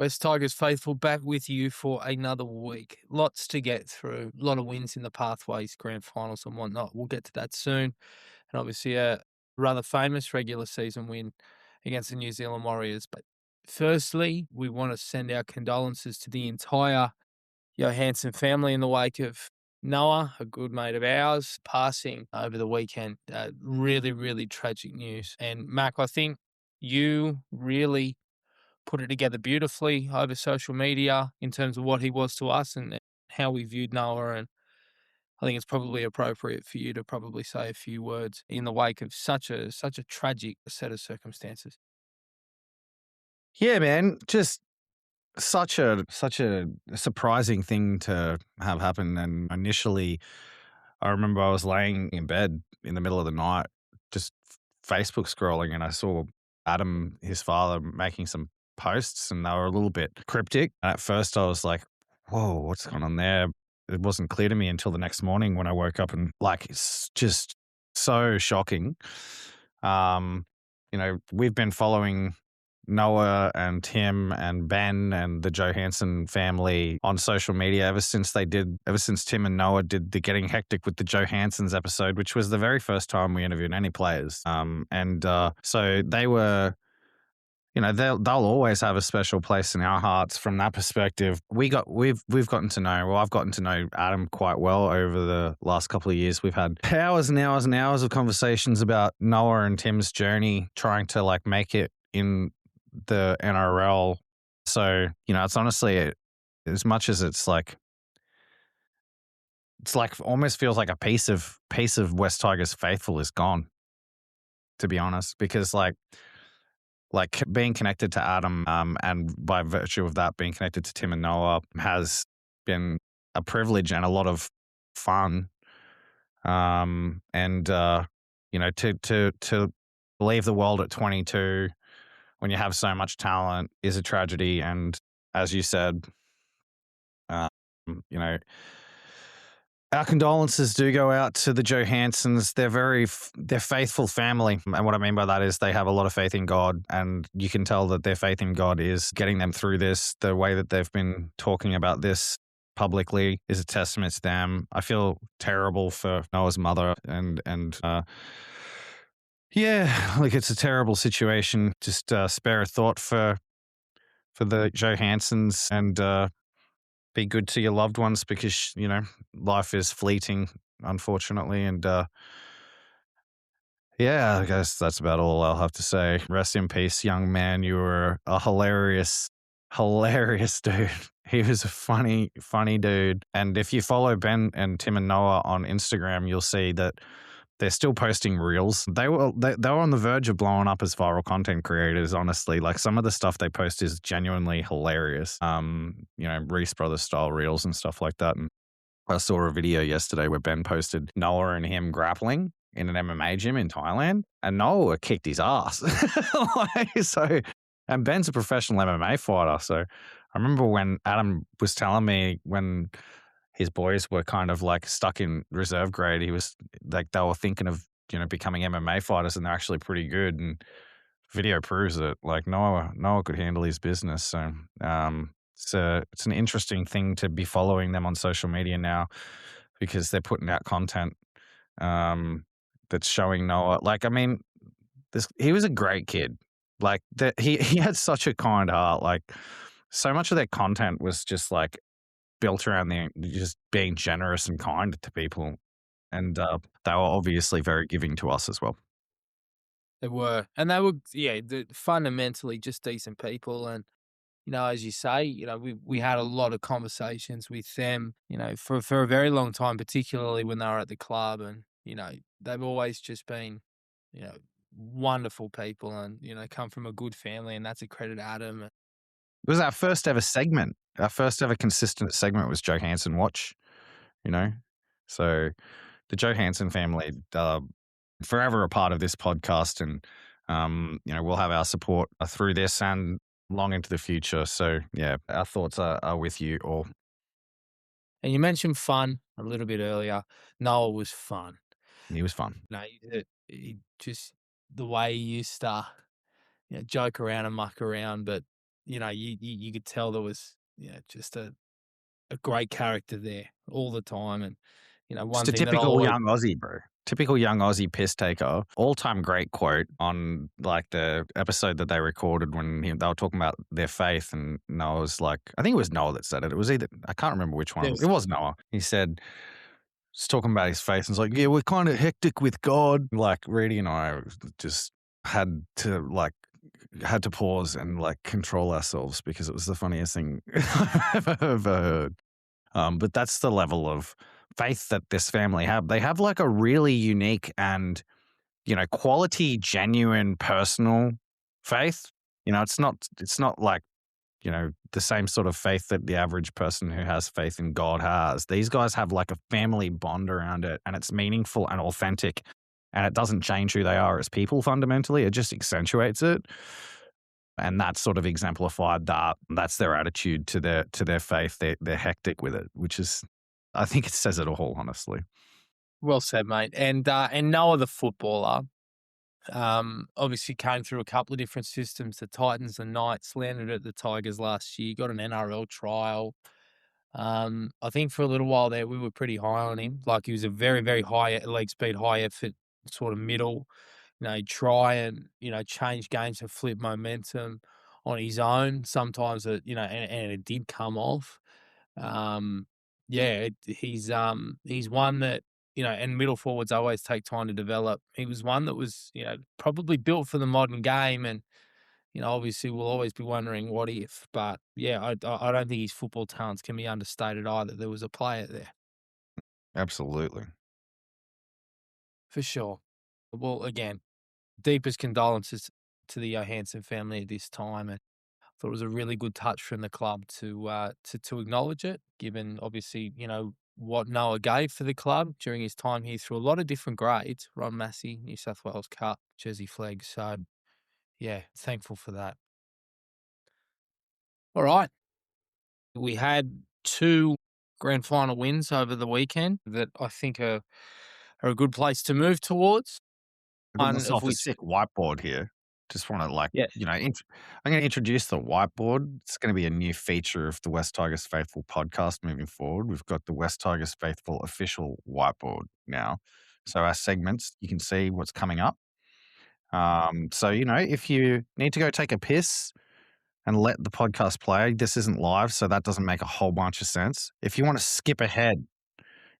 West Tigers faithful back with you for another week. Lots to get through. A lot of wins in the pathways, grand finals and whatnot. We'll get to that soon. And obviously a rather famous regular season win against the New Zealand Warriors. But firstly, we want to send our condolences to the entire Johannssen family in the wake of Noah, a good mate of ours, passing over the weekend. Really, really tragic news. And Mac, I think you really put it together beautifully over social media in terms of what he was to us and how we viewed Noah. And I think it's probably appropriate for you to probably say a few words in the wake of such a tragic set of circumstances. Yeah, man, just such a surprising thing to have happen. And initially, I remember I was laying in bed in the middle of the night, just Facebook scrolling, and I saw Adam, his father, making some posts, and they were a little bit cryptic. And at first, I was like, "Whoa, what's going on there?" It wasn't clear to me until the next morning when I woke up, and like it's just so shocking. We've been following Noah and Tim and Ben and the Johannssen family on social media ever since Tim and Noah did the Getting Hectic with the Johanssens episode, which was the very first time we interviewed any players. So they were, they'll always have a special place in our hearts from that perspective. We've gotten to know, well, I've gotten to know Adam quite well over the last couple of years. We've had hours and hours and hours of conversations about Noah and Tim's journey trying to like make it in the NRL. So, it's honestly, as much as it's like almost feels like a piece of West Tigers faithful is gone, to be honest, because like being connected to Adam, and by virtue of that, being connected to Tim and Noah has been a privilege and a lot of fun. To leave the world at 22 when you have so much talent is a tragedy. And as you said, um, you know, our condolences do go out to the Johanssens. They're faithful family. And what I mean by that is they have a lot of faith in God, and you can tell that their faith in God is getting them through this. The way that they've been talking about this publicly is a testament to them. I feel terrible for Noah's mother yeah, like it's a terrible situation. Just spare a thought for the Johanssens and be good to your loved ones because, life is fleeting, unfortunately. And yeah, I guess that's about all I'll have to say. Rest in peace, young man. You were a hilarious, hilarious dude. He was a funny, funny dude. And if you follow Ben and Tim and Noah on Instagram, you'll see that they're still posting reels. They were on the verge of blowing up as viral content creators, honestly. Like some of the stuff they post is genuinely hilarious. Reese Brothers style reels and stuff like that. And I saw a video yesterday where Ben posted Noah and him grappling in an MMA gym in Thailand, and Noah kicked his ass. And Ben's a professional MMA fighter. So I remember when Adam was telling me when his boys were kind of like stuck in reserve grade, he was like, they were thinking of, becoming MMA fighters, and they're actually pretty good. And video proves it. Like Noah could handle his business. So it's an interesting thing to be following them on social media now because they're putting out content that's showing Noah. Like, I mean, he was a great kid. Like he had such a kind heart. Like so much of their content was just like built around just being generous and kind to people. And they were obviously very giving to us as well. They were. And they were, yeah, fundamentally just decent people. And, as you say, we had a lot of conversations with them, for a very long time, particularly when they were at the club. And, they've always just been, you know, wonderful people and, come from a good family. And that's a credit to Adam. It was our first ever segment. Our first ever consistent segment was Johannssen Watch, you know? So the Johannssen family, forever a part of this podcast, and we'll have our support through this and long into the future. So yeah, our thoughts are with you all. And you mentioned fun a little bit earlier. Noah was fun. He was fun. He just the way he used to, joke around and muck around, but you could tell there was, just a great character there all the time. And, one Just a thing that I'll typical always young Aussie, bro. Typical young Aussie piss taker. All-time great quote on, like, the episode that they recorded when they were talking about their faith, and Noah was like, I think it was Noah that said it. It was either, I can't remember which one. It there's was Noah. He said, just talking about his faith, and it's like, yeah, we're kind of hectic with God. Like, Reedie and I just had to, like, had to pause and, like, control ourselves because it was the funniest thing I've ever heard. But that's the level of faith that this family have. They have, like, a really unique and, quality, genuine, personal faith. It's not like, the same sort of faith that the average person who has faith in God has. These guys have, like, a family bond around it, and it's meaningful and authentic, and it doesn't change who they are as people fundamentally. It just accentuates it. And that's sort of exemplified that. That's their attitude to their faith. They're hectic with it, which is, I think it says it all, honestly. well said, mate. And Noah, the footballer, obviously came through a couple of different systems. The Titans, the Knights, landed at the Tigers last year. Got an NRL trial. I think for a little while there, we were pretty high on him. Like, he was a very, very high leg speed, high effort sort of middle. He'd try and, change games and flip momentum on his own. Sometimes and it did come off. Um, yeah, he's one that, and middle forwards always take time to develop. He was one that was, probably built for the modern game. And, obviously we'll always be wondering what if, but yeah, I don't think his football talents can be understated either. There was a player there Absolutely. for sure. Well, again, deepest condolences to the Johannssen family at this time, and thought it was a really good touch from the club to acknowledge it, given obviously what Noah gave for the club during his time here through a lot of different grades. Ron Massey, New South Wales Cup, Jersey Flag. So yeah, thankful for that. All right, we had two grand final wins over the weekend that I think are a good place to move towards. I've got One of myself a which, sick whiteboard here. Just want to, like, yeah, I'm going to introduce the whiteboard. It's going to be a new feature of the West Tigers Faithful podcast moving forward. We've got the West Tigers Faithful official whiteboard now. So our segments, you can see what's coming up. So, if you need to go take a piss and let the podcast play, this isn't live, so that doesn't make a whole bunch of sense. If you want to skip ahead,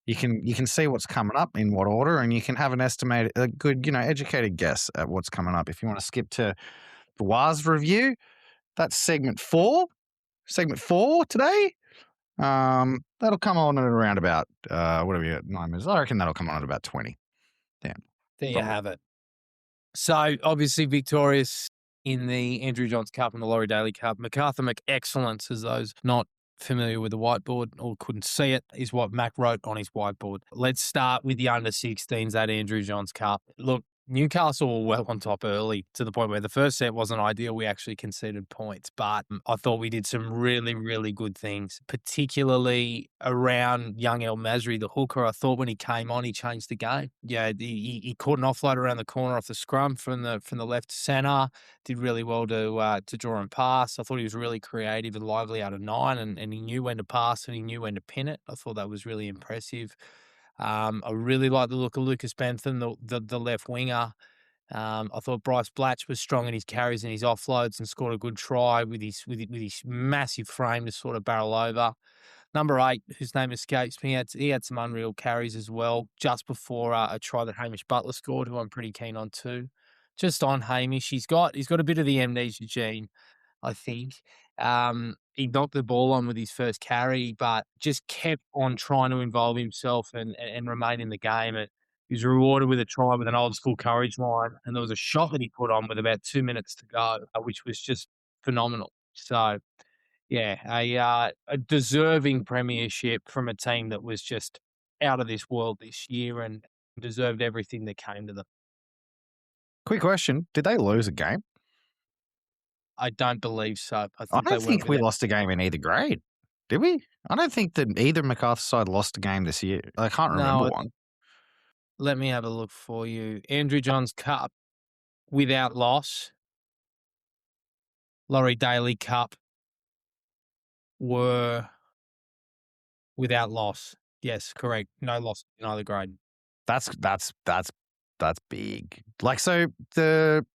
you can see what's coming up in what order, and you can have a good, educated guess at what's coming up. If you want to skip to the WAS review, that's segment four today. That'll come on at around about what are we at, 9 minutes? I reckon that'll come on at about 20. Yeah, there you probably. have it. So obviously victorious in the Andrew Johns Cup and the Laurie Daley Cup. MacArthur McExcellence, as those not familiar with the whiteboard or couldn't see it, is what Mac wrote on his whiteboard. Let's start with the under 16s at Andrew Johns Cup. Look, Newcastle were well on top early to the point where the first set wasn't ideal. We actually conceded points, but I thought we did some really, really good things, particularly around young El Masri, the hooker. I thought when he came on, he changed the game. Yeah, he caught an offload around the corner off the scrum from the left to centre. Did really well to draw and pass. I thought he was really creative and lively out of 9, and he knew when to pass and he knew when to pin it. I thought that was really impressive. I really like the look of Lucas Bentham, the left winger. I thought Bryce Blatch was strong in his carries and his offloads and scored a good try with his massive frame to sort of barrel over. Number 8, whose name escapes me, he had some unreal carries as well, just before a try that Hamish Butler scored, who I'm pretty keen on too. Just on Hamish, he's got a bit of the amnesia gene, I think. He knocked the ball on with his first carry, but just kept on trying to involve himself and remain in the game. And he was rewarded with a try with an old school courage line, and there was a shot that he put on with about 2 minutes to go, which was just phenomenal. So, yeah, a deserving premiership from a team that was just out of this world this year and deserved everything that came to them. Quick question: did they lose a game? I don't believe so. I I think they don't went think with we it. lost a game in either grade, did we? I don't think that either MacArthur side lost a game this year. I can't remember No, one. let me have a look for you. Andrew Johns Cup without loss. Laurie Daley Cup were without loss. Yes, correct. No loss in either grade. That's big. Like, so the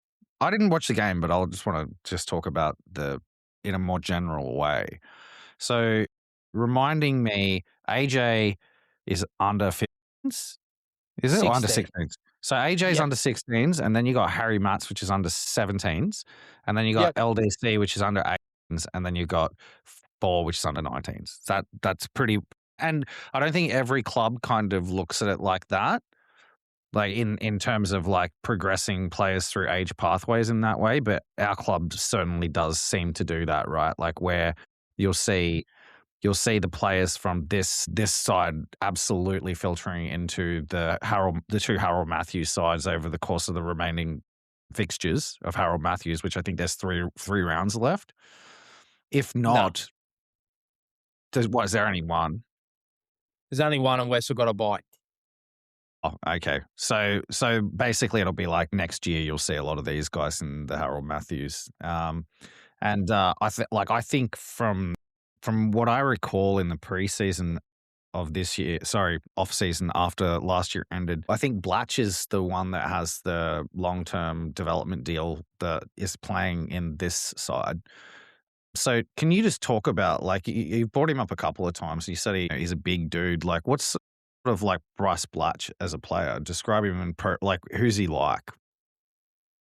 I didn't watch the game, but I'll just want to just talk about the in a more general way. So, reminding me, AJ is under 15s, is it? Or under 16. 16s? So AJ's Yep. under 16s, and then you got Harry Matz, which is under 17s, and then you got Yep. LDC, which is under 18s, and then you got 4, which is under 19s. That's pretty. And I don't think every club kind of looks at it like that, like in terms of like progressing players through age pathways in that way. But our club certainly does seem to do that, right? Like where you'll see you'll see the players from this side absolutely filtering into the two Harold Matthews sides over the course of the remaining fixtures of Harold Matthews, which I think there's three rounds left. If No. not, is there only one? There's only one and Westall got a bite. Oh, okay. So basically, it'll be like next year. You'll see a lot of these guys in the Harold Matthews. And I think from what I recall in the preseason of this year, sorry, off season after last year ended, I think Blatch is the one that has the long term development deal that is playing in this side. So can you just talk about, like, you brought him up a couple of times. You said he's a big dude. Like, what's sort of like Bryce Blatch as a player? Describe him like, who's he like?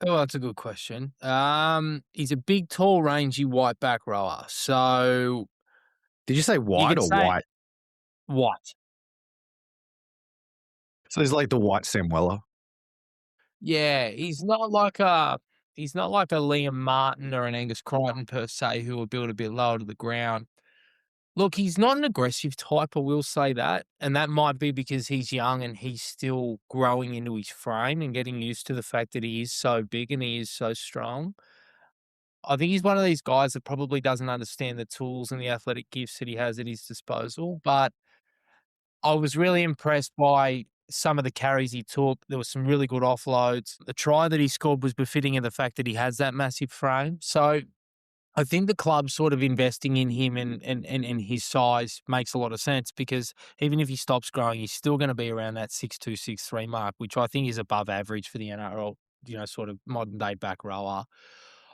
Oh, that's a good question. He's a big, tall, rangy white back rower. So Did you say you wide could or say white? white. So he's like the white Sam Weller. Yeah, he's not like a Liam Martin or an Angus Crichton per se, who will build a bit lower to the ground. Look, he's not an aggressive type, I will say that, and that might be because he's young and he's still growing into his frame and getting used to the fact that he is so big and he is so strong. I think he's one of these guys that probably doesn't understand the tools and the athletic gifts that he has at his disposal, but I was really impressed by some of the carries he took. There was some really good offloads. The try that he scored was befitting of the fact that he has that massive frame. So I think the club sort of investing in him and his size makes a lot of sense, because even if he stops growing, he's still going to be around that 6'2", 6'3" mark, which I think is above average for the NRL, sort of modern day back rower.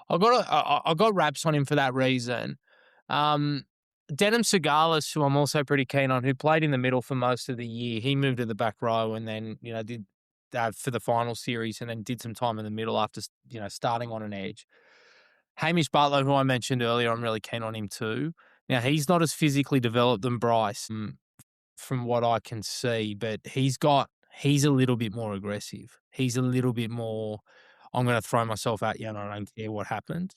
I got raps on him for that reason. Um, Denim Sagalis, who I'm also pretty keen on, who played in the middle for most of the year, he moved to the back row and then did for the final series, and then did some time in the middle after starting on an edge. Hamish Butler, who I mentioned earlier, I'm really keen on him too. Now, he's not as physically developed than Bryce, from what I can see, but he's a little bit more aggressive. He's a little bit more, I'm going to throw myself at you and I don't care what happens.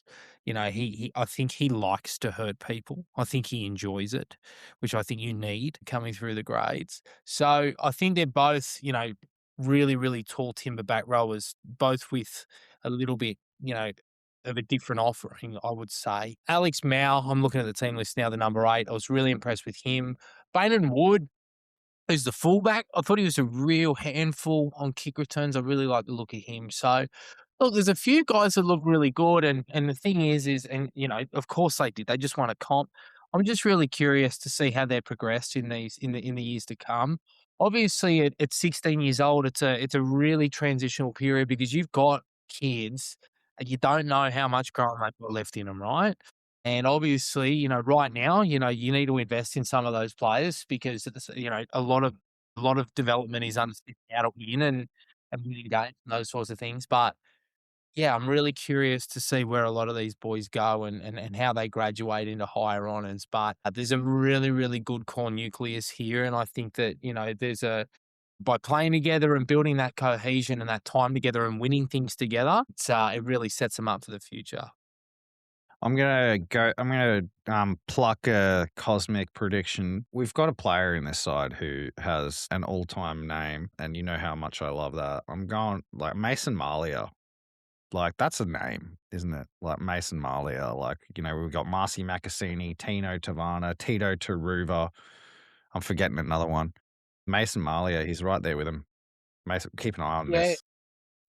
I think he likes to hurt people. I think he enjoys it, which I think you need coming through the grades. So I think they're both, really, really tall timber back rowers, both with a little bit, of a different offering, I would say. Alex Mao, I'm looking at the team list now, the number 8. I was really impressed with him. Baden Wood, who's the fullback, I thought he was a real handful on kick returns. I really like the look of him. So, look, there's a few guys that look really good, and the thing is, and of course they did. They just won a comp. I'm just really curious to see how they're progressed in the years to come. Obviously, at 16 years old, it's a really transitional period, because you've got kids and you don't know how much growing they've got left in them, right? And obviously, right now, you need to invest in some of those players, because it's, a lot of development is under out in and winning games and those sorts of things. But yeah, I'm really curious to see where a lot of these boys go and how they graduate into higher honours. But there's a really, really good core nucleus here. And I think that, by playing together and building that cohesion and that time together and winning things together, it really sets them up for the future. I'm gonna pluck a cosmic prediction. We've got a player in this side who has an all-time name, and you know how much I love that. I'm going like Mason Malia. Like, that's a name, isn't it? Like Mason Malia. Like, we've got Marcy Macassini, Tino Tavana, Tito Taruva. I'm forgetting another one. Mason Malia, he's right there with him. Mason, keep an eye on Yeah, this.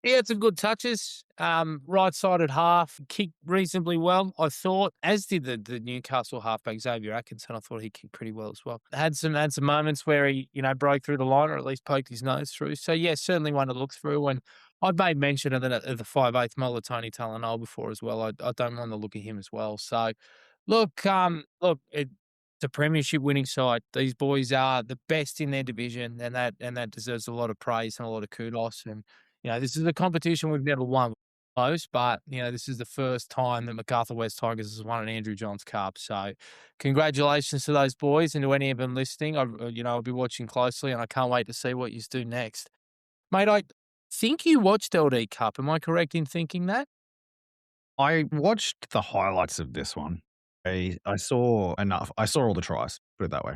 He had some good touches. Right-sided half, kicked reasonably well, I thought, as did the Newcastle halfback, Xavier Atkinson. I thought he kicked pretty well as well. Had some moments where he, broke through the line or at least poked his nose through. So, yeah, certainly one to look through. And I've made mention of the 5'8" Tony Talanoa before as well. I don't mind the look of him as well. So, it's a premiership winning side. These boys are the best in their division, and that deserves a lot of praise and a lot of kudos. And this is a competition we've never won close, but this is the first time that MacArthur West Tigers has won an Andrew Johns Cup. So, congratulations to those boys and to any of them listening. I'll be watching closely, and I can't wait to see what you do next, mate. I think you watched LD Cup. Am I correct in thinking that? I watched the highlights of this one. I saw enough. I saw all the tries, put it that way.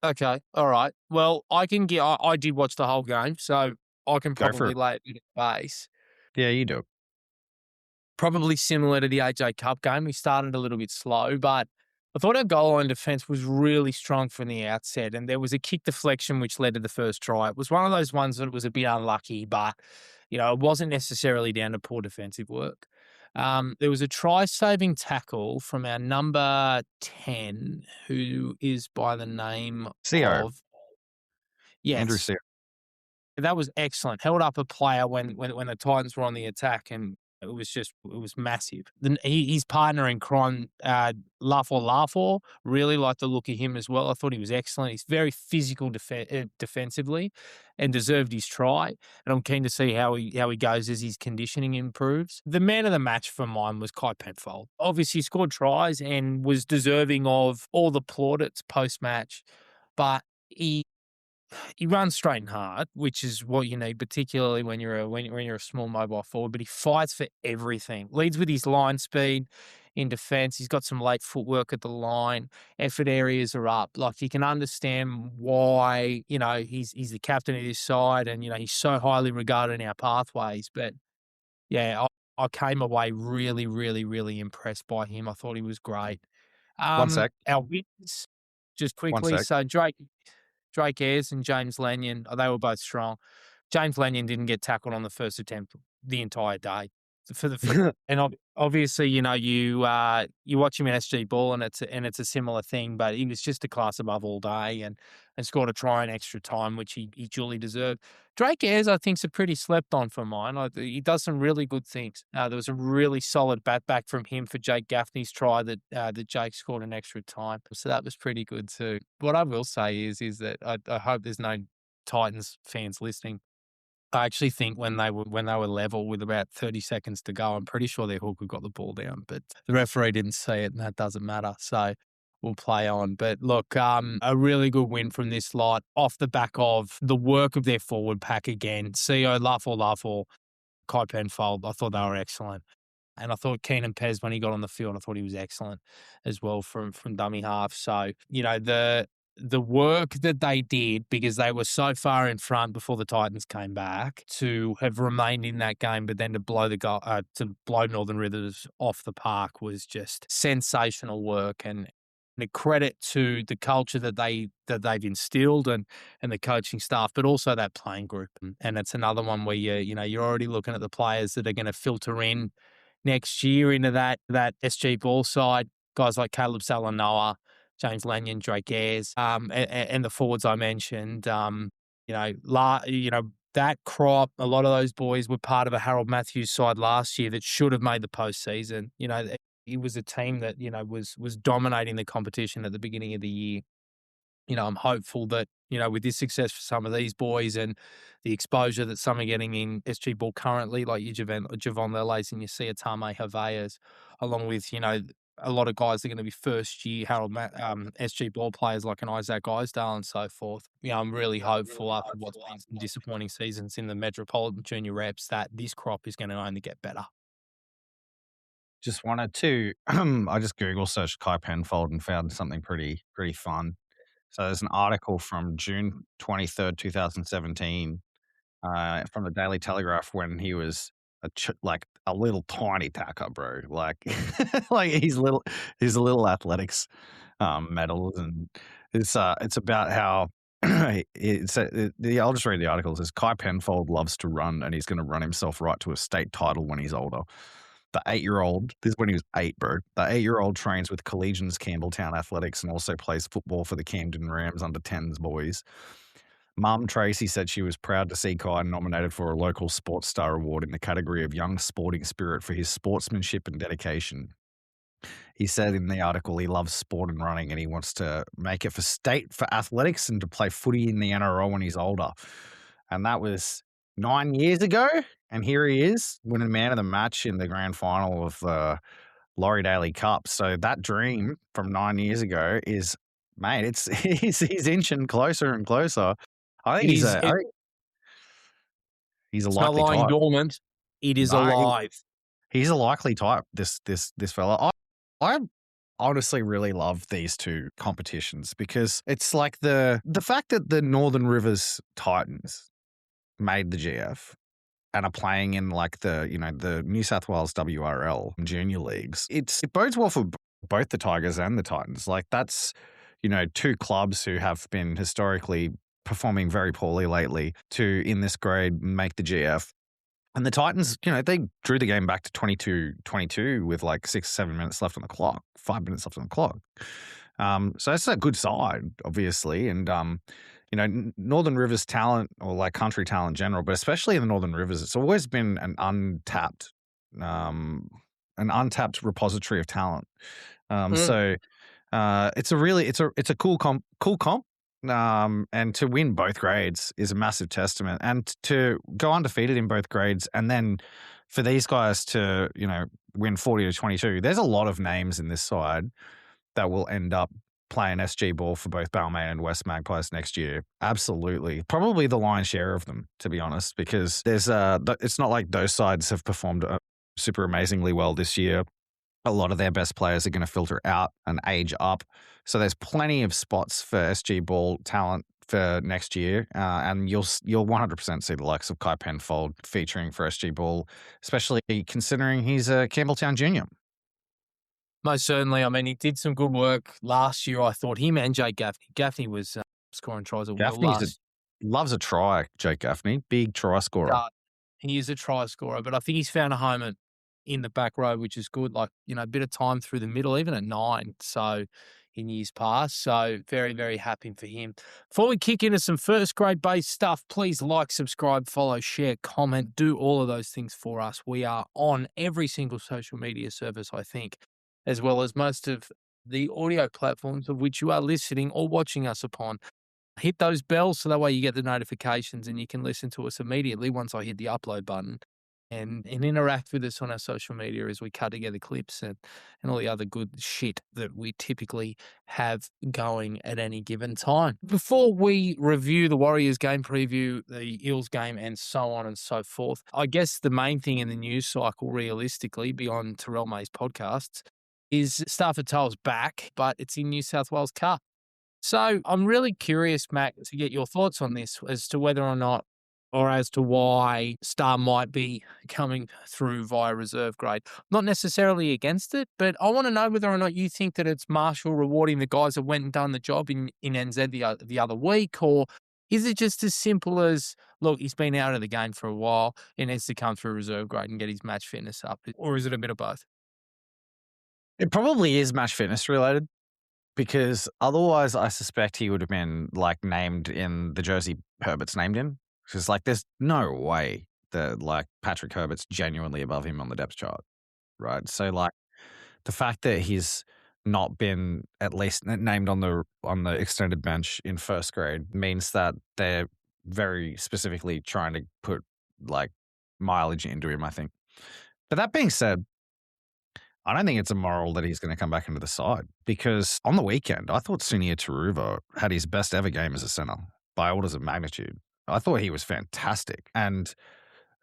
Okay, all right. Well, I can get. I did watch the whole game, so I can Go for probably it. lay it in base. Yeah, you do it. Probably similar to the AJ Cup game. We started a little bit slow, but I thought our goal line defense was really strong from the outset. And there was a kick deflection which led to the first try. It was one of those ones that was a bit unlucky, but it wasn't necessarily down to poor defensive work. There was a try-saving tackle from our number 10, who is by the name CO, of Andrew yes. CO. That was excellent. Held up a player when the Titans were on the attack, and it was massive. His partner in crime, Lafo, really liked the look of him as well. I thought he was excellent. He's very physical defensively, and deserved his try. And I'm keen to see how he goes as his conditioning improves. The man of the match for mine was Kai Penfold. Obviously, scored tries and was deserving of all the plaudits post match, but he runs straight and hard, which is what you need, particularly when you're a small mobile forward. But he fights for everything. Leads with his line speed in defence. He's got some late footwork at the line. Effort areas are up. Like, you can understand why he's the captain of his side, and he's so highly regarded in our pathways. But yeah, I came away really, really, really impressed by him. I thought he was great. One sec. Our wins, just One quickly. sec. So Drake Ayres and James Lanyon, they were both strong. James Lanyon didn't get tackled on the first attempt the entire day. And obviously, you watch him in SG ball, and it's a similar thing. But he was just a class above all day, and scored a try in extra time, which he duly deserved. Drake Ayres, I think, is a pretty slept on for mine. He does some really good things. There was a really solid bat back from him for Jake Gaffney's try that Jake scored in extra time. So that was pretty good too. What I will say is that I hope there's no Titans fans listening. I actually think when they were level with about 30 seconds to go, I'm pretty sure their hooker got the ball down, but the referee didn't see it, and that doesn't matter. So we'll play on. But look, a really good win from this lot off the back of the work of their forward pack again. CO, Lafo, Kai Penfold. I thought they were excellent. And I thought Keenan Pez, when he got on the field, I thought he was excellent as well from dummy half. So, the work that they did, because they were so far in front before the Titans came back, to have remained in that game, but then to blow Northern Rivers off the park was just sensational work, and a credit to the culture that they've instilled, and the coaching staff, but also that playing group. And it's another one where you're already looking at the players that are going to filter in next year into that SG ball side. Guys like Caleb Salanoa, James Lanyon, Drake Ayres, and the forwards I mentioned. That crop, a lot of those boys were part of a Harold Matthews side last year that should have made the postseason. It was a team that was dominating the competition at the beginning of the year. I'm hopeful that, with this success for some of these boys and the exposure that some are getting in SG ball currently, like your Javon Lele's and your Siatame Haveas, along with, a lot of guys that are going to be first year SG ball players like an Isaac Isdale and so forth. I'm really hopeful after what's been some disappointing seasons in the Metropolitan Junior reps that this crop is going to only get better. Just wanted to, I just Google searched Kai Penfold and found something pretty fun. So there's an article from June 23rd, 2017, from the Daily Telegraph, when he was like a little tiny tacker, bro. Like, like he's a little athletics medals, and it's about how I'll just read the article. It says Kai Penfold loves to run, and he's going to run himself right to a state title when he's older. The 8-year-old, this is when he was 8, bro. The 8-year-old trains with Collegians Campbelltown Athletics and also plays football for the Camden Rams under 10s boys. Mum Tracy said she was proud to see Kai nominated for a local sports star award in the category of young sporting spirit for his sportsmanship and dedication. He said in the article he loves sport and running and he wants to make it for athletics and to play footy in the NRL when he's older. And that was 9 years ago. And here he is winning man of the match in the grand final of the Laurie Daley Cup. So that dream from 9 years ago is, mate, he's inching closer and closer. I It think is he's a it's not likely lying type. dormant. It is No, alive. he's a likely type, this fella. I honestly really love these two competitions because it's like the fact that the Northern Rivers Titans made the GF and are playing in like the New South Wales WRL junior leagues. It bodes well for both the Tigers and the Titans. Like that's two clubs who have been historically performing very poorly lately to in this grade make the GF. And the Titans, they drew the game back to 22-22 with like 6-7 minutes left on the clock, 5 minutes left on the clock. So that's a good side, obviously. And, Northern Rivers talent or like country talent in general, but especially in the Northern Rivers, it's always been an untapped repository of talent. Mm. It's a cool comp. And to win both grades is a massive testament. And to go undefeated in both grades, and then for these guys to win 40-22, there's a lot of names in this side that will end up playing SG ball for both Balmain and West Magpies next year. Absolutely, probably the lion's share of them, to be honest, because it's not like those sides have performed super amazingly well this year. A lot of their best players are going to filter out and age up. So there's plenty of spots for SG ball talent for next year. And you'll 100% see the likes of Kai Penfold featuring for SG ball, especially considering he's a Campbelltown junior. Most certainly. I mean, he did some good work last year. I thought him and Jake Gaffney. Gaffney was scoring tries at will Gaffney last. loves a try, Jake Gaffney. Big try scorer. He is a try scorer, but I think he's found a home in the back row, which is good. Like, a bit of time through the middle, even at 9. So in years past. So very, very happy for him. Before we kick into some first grade based stuff, please like, subscribe, follow, share, comment, do all of those things for us. We are on every single social media service, I think, as well as most of the audio platforms of which you are listening or watching us upon. Hit those bells so that way you get the notifications and you can listen to us immediately once I hit the upload button and interact with us on our social media as we cut together clips and all the other good shit that we typically have going at any given time. Before we review the Warriors game preview, the Eels game, and so on and so forth, I guess the main thing in the news cycle, realistically, beyond Terrell May's podcasts, is Stafford Toll's back, but it's in New South Wales Cup. So I'm really curious, Mac, to get your thoughts on this as to whether or not, or as to why Star might be coming through via reserve grade. Not necessarily against it, but I want to know whether or not you think that it's Marshall rewarding the guys that went and done the job in NZ the other week, or is it just as simple as, look, he's been out of the game for a while, he needs to come through reserve grade and get his match fitness up, or is it a bit of both? It probably is match fitness related. Because otherwise, I suspect he would have been like named in the jersey Herbert's named in. Because like, there's no way that like Patrick Herbert's genuinely above him on the depth chart, right? So like, the fact that he's not been at least named on the extended bench in first grade means that they're very specifically trying to put like mileage into him, I think. But that being said, I don't think it's immoral that he's going to come back into the side because on the weekend, I thought Sunia Taruva had his best ever game as a center by orders of magnitude. I thought he was fantastic. And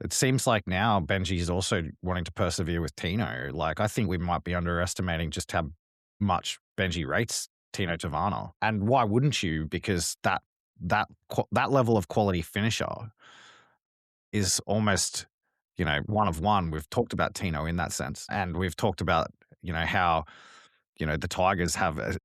it seems like now Benji's also wanting to persevere with Tino. Like, I think we might be underestimating just how much Benji rates Tino Tavana. And why wouldn't you? Because that level of quality finisher is almost, one of one. We've talked about Tino in that sense. And we've talked about, how, the Tigers have a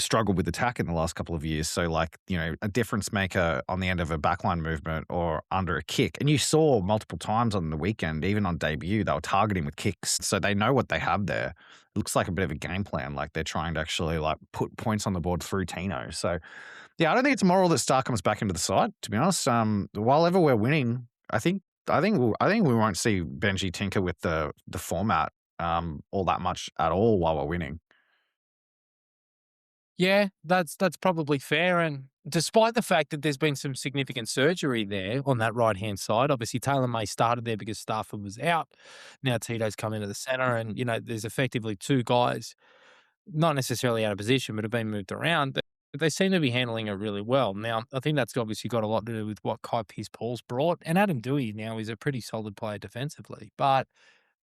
struggled with attack in the last couple of years. So, like, a difference maker on the end of a backline movement or under a kick. And you saw multiple times on the weekend, even on debut, they were targeting with kicks. So they know what they have there. It looks like a bit of a game plan. Like they're trying to actually like put points on the board through Tino. So yeah, I don't think it's moral that Star comes back into the side, to be honest. While ever we're winning, I think we won't see Benji tinker with the format all that much at all while we're winning. Yeah, that's probably fair. And despite the fact that there's been some significant surgery there on that right hand side, obviously Taylor May started there because Stafford was out. Now Tito's come into the centre, and there's effectively two guys, not necessarily out of position, but have been moved around. But they seem to be handling it really well. Now, I think that's obviously got a lot to do with what Kai Pearce-Paul's brought, and Adam Dewey now is a pretty solid player defensively. But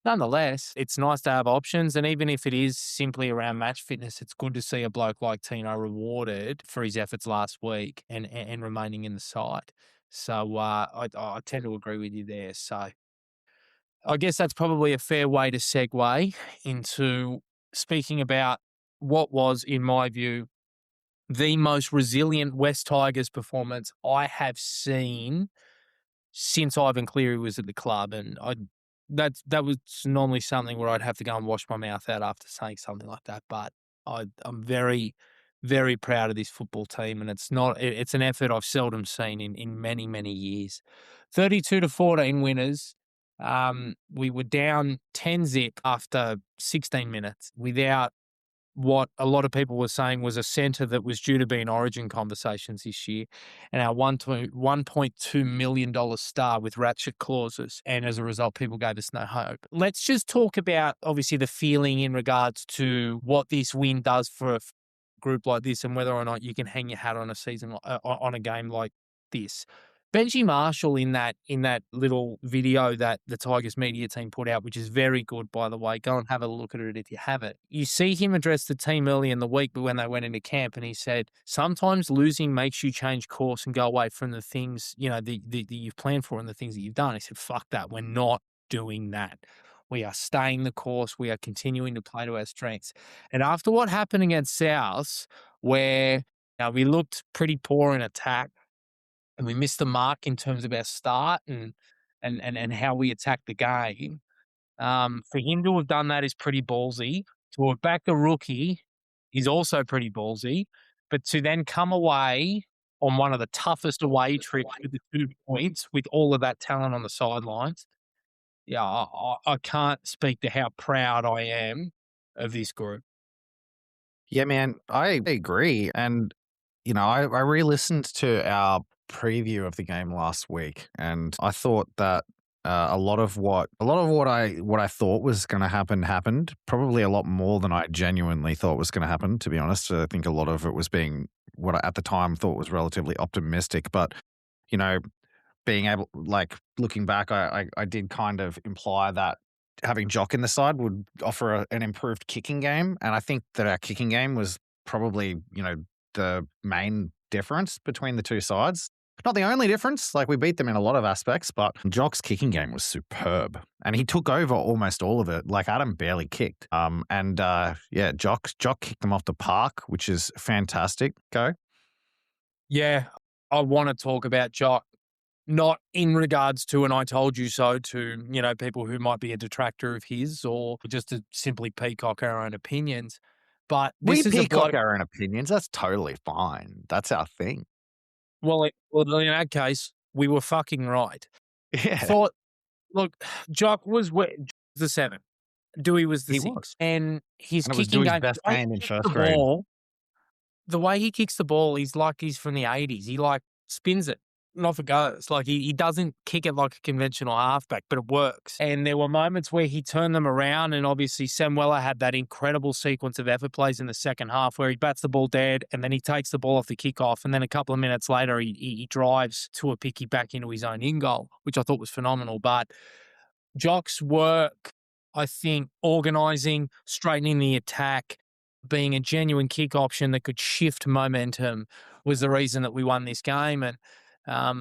nonetheless, it's nice to have options, and even if it is simply around match fitness, it's good to see a bloke like Tino rewarded for his efforts last week and remaining in the side. So I tend to agree with you there. So I guess that's probably a fair way to segue into speaking about what was, in my view, the most resilient West Tigers performance I have seen since Ivan Cleary was at the club. And that was normally something where I'd have to go and wash my mouth out after saying something like that. But I'm very, very proud of this football team, and it's an effort I've seldom seen in many, many years. 32-14 winners. We were down 10 zip after 16 minutes without what a lot of people were saying was a centre that was due to be in Origin conversations this year, and our $1.2 million star with ratchet clauses. And as a result, people gave us no hope. Let's just talk about, obviously, the feeling in regards to what this win does for a group like this and whether or not you can hang your hat on a season, on a game like this. Benji Marshall in that little video that the Tigers media team put out, which is very good, by the way. Go and have a look at it if you haven't. You see him address the team early in the week, but when they went into camp, and he said, sometimes losing makes you change course and go away from the things, that you've planned for and the things that you've done. He said, fuck that. We're not doing that. We are staying the course. We are continuing to play to our strengths. And after what happened against South, where we looked pretty poor in attack, and we missed the mark in terms of our start and how we attacked the game. For him to have done that is pretty ballsy. To have backed a rookie is also pretty ballsy. But to then come away on one of the toughest away trips with the 2 points with all of that talent on the sidelines, yeah, I can't speak to how proud I am of this group. Yeah, man, I agree. And, I re-listened to our preview of the game last week, and I thought that a lot of what I thought was going to happen happened. Probably a lot more than I genuinely thought was going to happen. To be honest, I think a lot of it was being what I at the time thought was relatively optimistic. But you know, being able, like looking back, I did kind of imply that having Jock in the side would offer an improved kicking game, and I think that our kicking game was probably the main difference between the two sides. Not the only difference, like we beat them in a lot of aspects, but Jock's kicking game was superb, and he took over almost all of it. Like Adam barely kicked, yeah, Jock kicked them off the park, which is fantastic. Go. Yeah, I want to talk about Jock, not in regards to an I told you so to, people who might be a detractor of his or just to simply peacock our own opinions. But We this is a peacock bloke. our own opinions. That's totally fine. That's our thing. Well, in that case, we were fucking right. Yeah, Thought, look, Jock was the 7. Dewey was the he 6. was. And his And it was kicking Dewey's game, best the way game he in kicks the first grade. ball, the way he kicks the ball, he's like he's from the 80s. He like spins it and off it goes. Like he doesn't kick it like a conventional halfback, but it works. And there were moments where he turned them around, and obviously Sam Weller had that incredible sequence of effort plays in the second half where he bats the ball dead and then he takes the ball off the kickoff, and then a couple of minutes later he drives to a picky back into his own in goal, which I thought was phenomenal. But Jock's work, I think, organising, straightening the attack, being a genuine kick option that could shift momentum was the reason that we won this game. And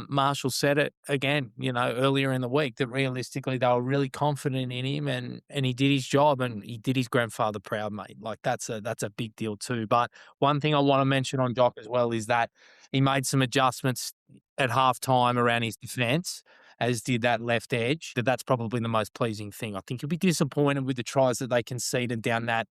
Marshall said it again, earlier in the week that realistically they were really confident in him and he did his job and he did his grandfather proud, mate. Like that's a big deal too. But one thing I want to mention on Jock as well is that he made some adjustments at halftime around his defense, as did that left edge. That's probably the most pleasing thing. I think you'll be disappointed with the tries that they conceded down that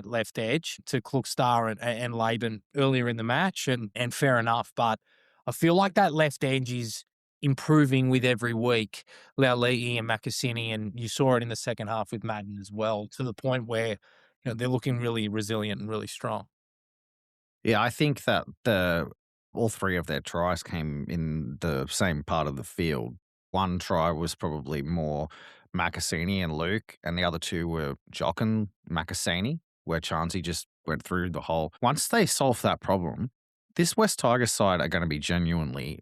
left edge to Klukstar and Laban earlier in the match, and fair enough. But I feel like that left edge is improving with every week. Laulii and Makasini, and you saw it in the second half with Madden as well, to the point where they're looking really resilient and really strong. Yeah, I think that all three of their tries came in the same part of the field. One try was probably more Makasini and Luke, and the other two were Jock and Makasini, where Chauncey just went through the hole. Once they solve that problem, this West Tigers side are going to be genuinely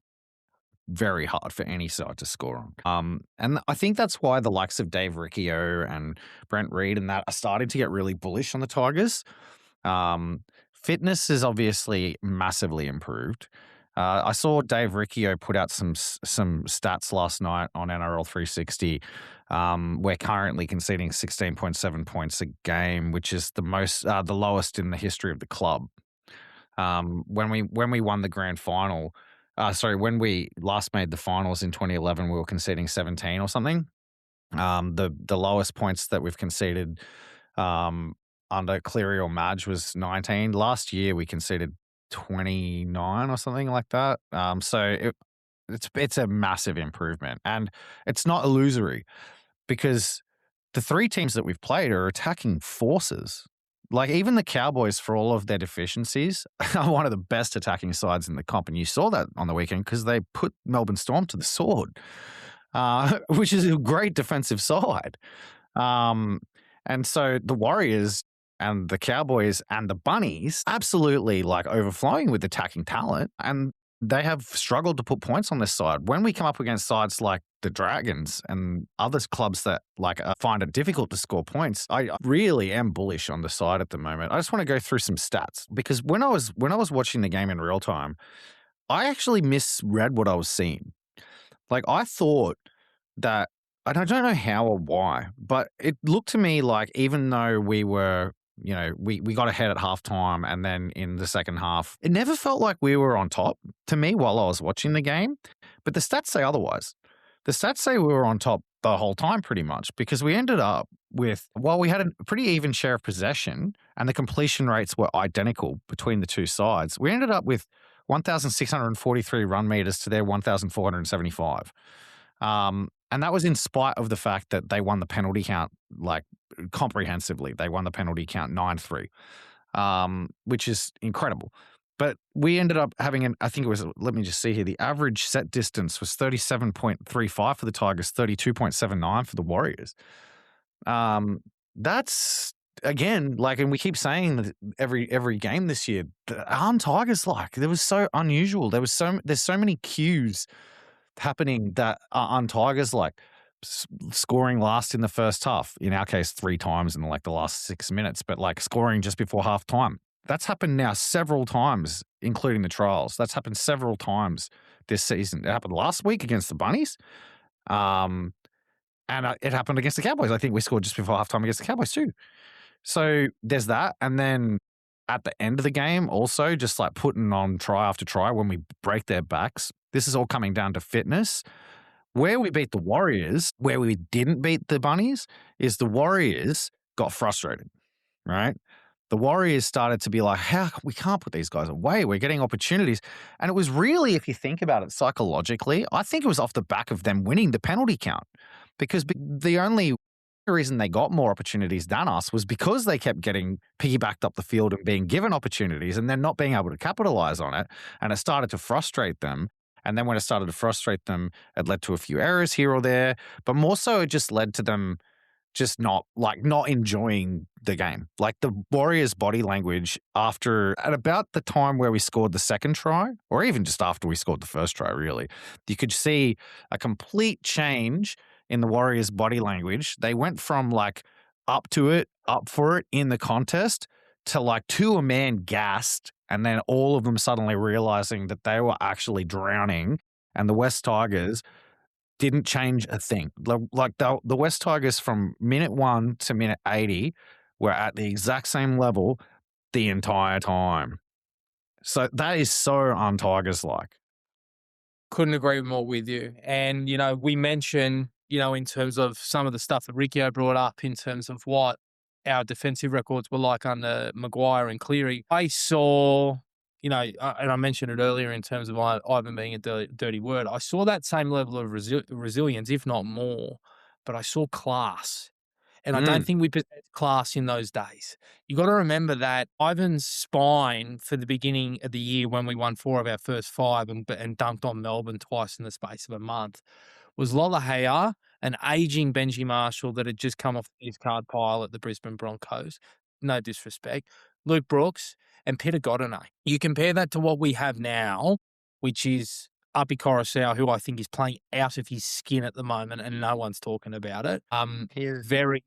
very hard for any side to score on. And I think that's why the likes of Dave Riccio and Brent Reed and that are starting to get really bullish on the Tigers. Fitness is obviously massively improved. I saw Dave Riccio put out some stats last night on NRL 360. We're currently conceding 16.7 points a game, which is the lowest in the history of the club. When we won the grand final, when we last made the finals in 2011, we were conceding 17 or something. The lowest points that we've conceded under Cleary or Madge was 19. Last year we conceded 29 or something like that. It's a massive improvement, and it's not illusory because the three teams that we've played are attacking forces. Like even the Cowboys, for all of their deficiencies, are one of the best attacking sides in the comp, and you saw that on the weekend because they put Melbourne Storm to the sword, which is a great defensive side. And so the Warriors and the Cowboys and the Bunnies absolutely like overflowing with attacking talent, and they have struggled to put points on this side. When we come up against sides like the Dragons and other clubs that find it difficult to score points, I really am bullish on the side at the moment. I just want to go through some stats because when I was watching the game in real time, I actually misread what I was seeing. Like I thought that, I don't know how or why, but it looked to me like even though we were, we got ahead at halftime and then in the second half, it never felt like we were on top to me while I was watching the game. But the stats say otherwise. The stats say we were on top the whole time pretty much because we ended up with, while we had a pretty even share of possession and the completion rates were identical between the two sides, we ended up with 1,643 run meters to their 1,475. And that was in spite of the fact that they won the penalty count like comprehensively. They won the penalty count 9-3, which is incredible. But we ended up having I think it was, let me just see here, the average set distance was 37.35 for the Tigers, 32.79 for the Warriors. That's, again, like, and we keep saying that every game this year, aren't Tigers like? There was so unusual. There's so many cues happening that are Tigers like scoring last in the first half. In our case, 3 times in like the last 6 minutes, but like scoring just before half time. That's happened now several times, including the trials. That's happened several times this season. It happened last week against the Bunnies. And it happened against the Cowboys. I think we scored just before halftime against the Cowboys too. So there's that. And then at the end of the game, also just like putting on try after try when we break their backs. This is all coming down to fitness. Where we beat the Warriors, where we didn't beat the Bunnies, is the Warriors got frustrated, right? The Warriors started to be like, we can't put these guys away. We're getting opportunities. And it was really, if you think about it psychologically, I think it was off the back of them winning the penalty count because the only reason they got more opportunities than us was because they kept getting piggybacked up the field and being given opportunities and then not being able to capitalize on it. And it started to frustrate them. And then when it started to frustrate them, it led to a few errors here or there. But more so, it just led to them just not enjoying the game. Like the Warriors' body language at about the time where we scored the second try, or even just after we scored the first try, really, you could see a complete change in the Warriors' body language. They went from like up for it in the contest to like to a man gassed, and then all of them suddenly realizing that they were actually drowning and the West Tigers didn't change a thing. Like the West Tigers from minute 1 to minute 80 were at the exact same level the entire time. So that is so un-Tigers like. Couldn't agree more with you. And, we mentioned, in terms of some of the stuff that Riccio brought up in terms of what our defensive records were like under Maguire and Cleary. I saw, and I mentioned it earlier in terms of Ivan being a dirty word. I saw that same level of resilience, if not more, but I saw class. And I don't Mm. think we possessed class in those days. You got to remember that Ivan's spine for the beginning of the year when we won 4 of our first 5 and dunked on Melbourne twice in the space of a month was Lola Haya, an aging Benji Marshall that had just come off his card pile at the Brisbane Broncos. No disrespect. Luke Brooks and Peter Godinay. You compare that to what we have now, which is Api Coruscant, who I think is playing out of his skin at the moment, and no one's talking about it. Very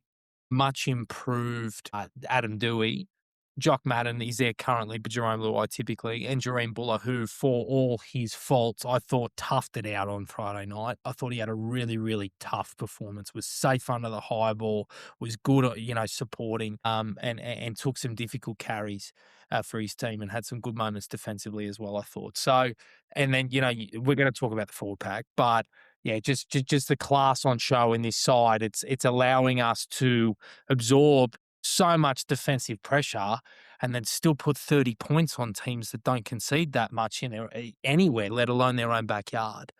much improved Adam Dewey. Jock Madden is there currently, but Jerome Luai typically, and Jareem Buller, who, for all his faults, I thought toughed it out on Friday night. I thought he had a really, really tough performance, was safe under the high ball, was good at, supporting, and took some difficult carries for his team and had some good moments defensively as well, I thought. So, and then, we're going to talk about the forward pack, but yeah, just the class on show in this side. It's allowing us to absorb so much defensive pressure and then still put 30 points on teams that don't concede that much anywhere, let alone their own backyard.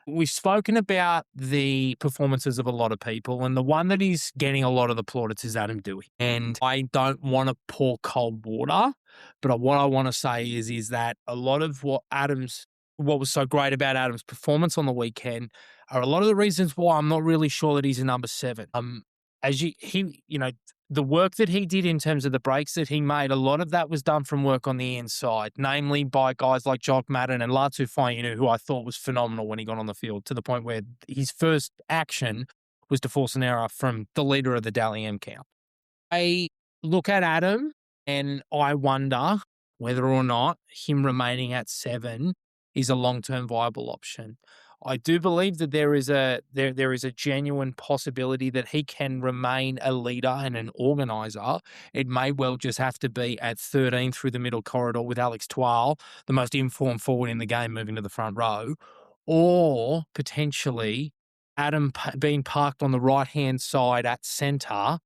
We've spoken about the performances of a lot of people, and the one that is getting a lot of the plaudits is Adam Dewey. And I don't want to pour cold water, but what I want to say is that a lot of what was so great about Adam's performance on the weekend are a lot of the reasons why I'm not really sure that he's a number 7. The work that he did in terms of the breaks that he made, a lot of that was done from work on the inside, namely by guys like Jock Madden and Latu Fainu, who I thought was phenomenal when he got on the field, to the point where his first action was to force an error from the leader of the Daley M count. I look at Adam and I wonder whether or not him remaining at 7 is a long-term viable option. I do believe that there is a genuine possibility that he can remain a leader and an organizer. It may well just have to be at 13 through the middle corridor with Alex Twal, the most informed forward in the game, moving to the front row, or potentially Adam being parked on the right-hand side at centre,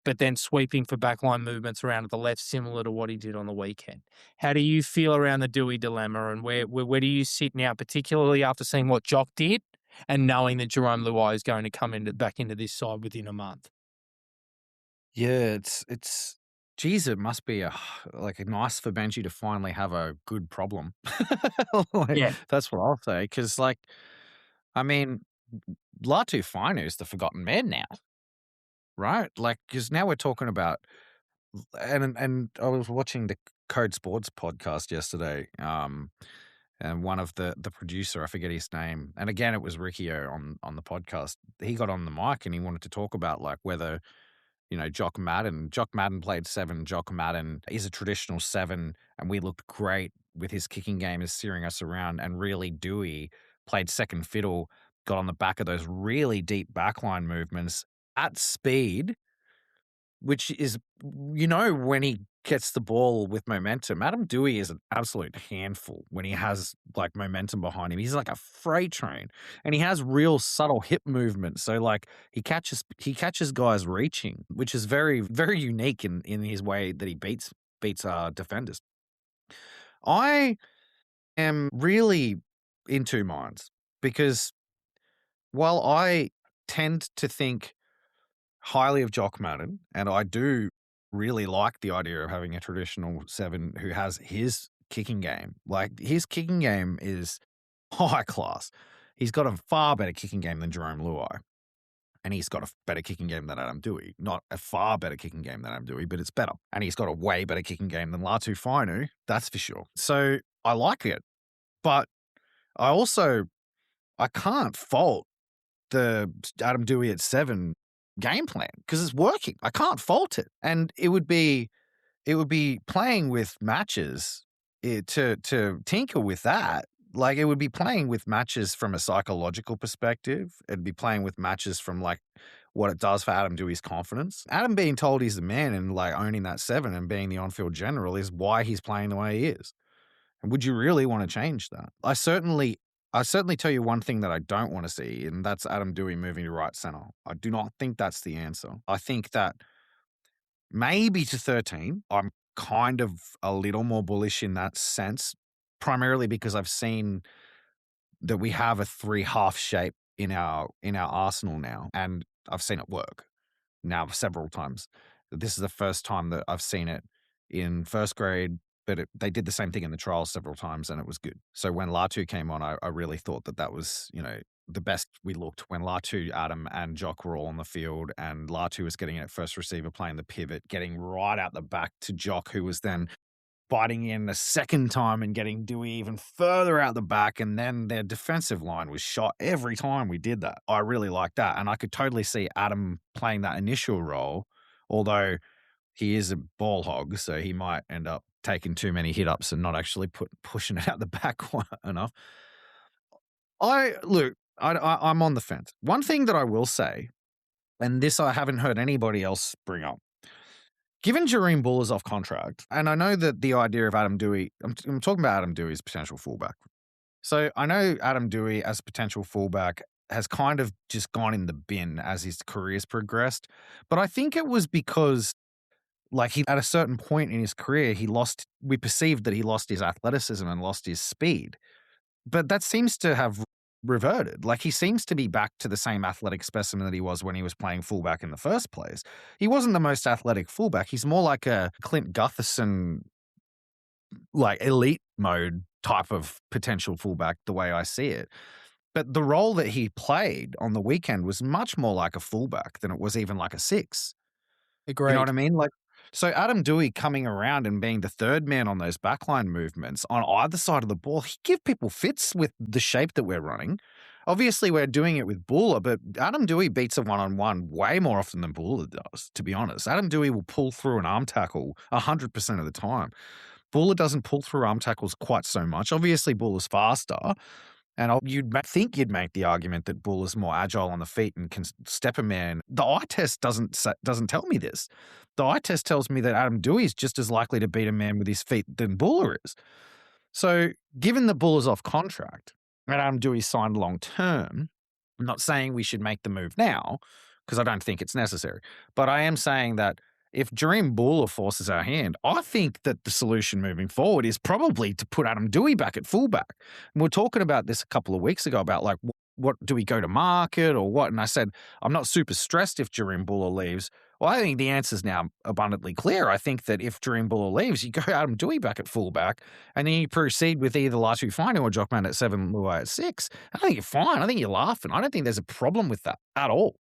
but then sweeping for backline movements around to the left, similar to what he did on the weekend. How do you feel around the Dewey dilemma, and where do you sit now, particularly after seeing what Jock did and knowing that Jerome Luai is going to come back into this side within a month? Yeah, it's geez, it must be nice for Benji to finally have a good problem. Yeah. That's what I'll say. Because I mean, Latu Finu is the forgotten man now, right? Because now we're talking about, and I was watching the Code Sports podcast yesterday, and one of the producer, I forget his name, and again it was Riccio on the podcast. He got on the mic and he wanted to talk about whether Jock Madden played 7. Jock Madden is a traditional 7, and we looked great with his kicking game as steering us around. And really, Dewey played second fiddle, got on the back of those really deep backline movements at speed, which is, when he gets the ball with momentum. Adam Dewey is an absolute handful when he has momentum behind him. He's like a freight train, and he has real subtle hip movement. So he catches guys reaching, which is very, very unique in his way that he beats defenders. I am really in two minds, because while I tend to think highly of Jock Madden, and I do really like the idea of having a traditional 7 who has his kicking game. His kicking game is high class. He's got a far better kicking game than Jerome Luai, and he's got a better kicking game than Adam Dewey. Not a far better kicking game than Adam Dewey, but it's better. And he's got a way better kicking game than Latu Fainu, that's for sure. So I like it, but I can't fault the Adam Dewey at 7 game plan, because it's working. I can't fault it. And it would be playing with matches to tinker with that, Like, it would be playing with matches from a psychological perspective. It'd be playing with matches from, like, what it does for Adam Dewey's confidence. Adam being told he's the man and, like, owning that 7 and being the on-field general is why he's playing the way he is. And would you really wanna change that? I certainly tell you one thing that I don't wanna see, and that's Adam Dewey moving to right center. I do not think that's the answer. I think that maybe to 13, I'm kind of a little more bullish in that sense, primarily because I've seen that we have a 3 half shape in our arsenal now, and I've seen it work now several times. This is the first time that I've seen it in first grade, but they did the same thing in the trials several times, and it was good. So when Latu came on, I really thought that that was, the best we looked when Latu, Adam, and Jock were all on the field, and Latu was getting in at first receiver, playing the pivot, getting right out the back to Jock, who was then biting in a second time and getting Dewey even further out the back, and then their defensive line was shot every time we did that. I really like that, and I could totally see Adam playing that initial role, although he is a ball hog, so he might end up taking too many hit ups and not actually pushing it out the back enough. I'm on the fence. One thing that I will say, and this I haven't heard anybody else bring up, given Jareem Bull is off contract, and I know that the idea of Adam Dewey, I'm talking about Adam Dewey as potential fullback. So I know Adam Dewey as potential fullback has kind of just gone in the bin as his career's progressed. But I think it was because, like, he at a certain point in his career, we perceived that he lost his athleticism and lost his speed. But that seems to have reverted. Like, he seems to be back to the same athletic specimen that he was when he was playing fullback in the first place. He wasn't the most athletic fullback. He's more like a Clint Gutherson, like, elite mode type of potential fullback, the way I see it. But the role that he played on the weekend was much more like a fullback than it was even like a 6. You know what Agreed. I mean? Like, so Adam Dewey coming around and being the third man on those backline movements on either side of the ball, he give people fits with the shape that we're running. Obviously, we're doing it with Buller, but Adam Dewey beats a one-on-one way more often than Buller does, to be honest. Adam Dewey will pull through an arm tackle 100% of the time. Buller doesn't pull through arm tackles quite so much. Obviously, Buller's faster, and think you'd make the argument that Bull is more agile on the feet and can step a man. The eye test doesn't tell me this. The eye test tells me that Adam Dewey is just as likely to beat a man with his feet than Buller is. So, given that Bull is off contract and Adam Dewey signed long term, I'm not saying we should make the move now because I don't think it's necessary. But I am saying that if Jareem Buller forces our hand, I think that the solution moving forward is probably to put Adam Dewey back at fullback. And we are talking about this a couple of weeks ago about, like, what do we go to market or what? And I said, I'm not super stressed if Jareem Buller leaves. Well, I think the answer is now abundantly clear. I think that if Jareem Buller leaves, you go Adam Dewey back at fullback, and then you proceed with either Latu Finu or Jockman at 7, Luai at 6. I think you're fine. I think you're laughing. I don't think there's a problem with that at all.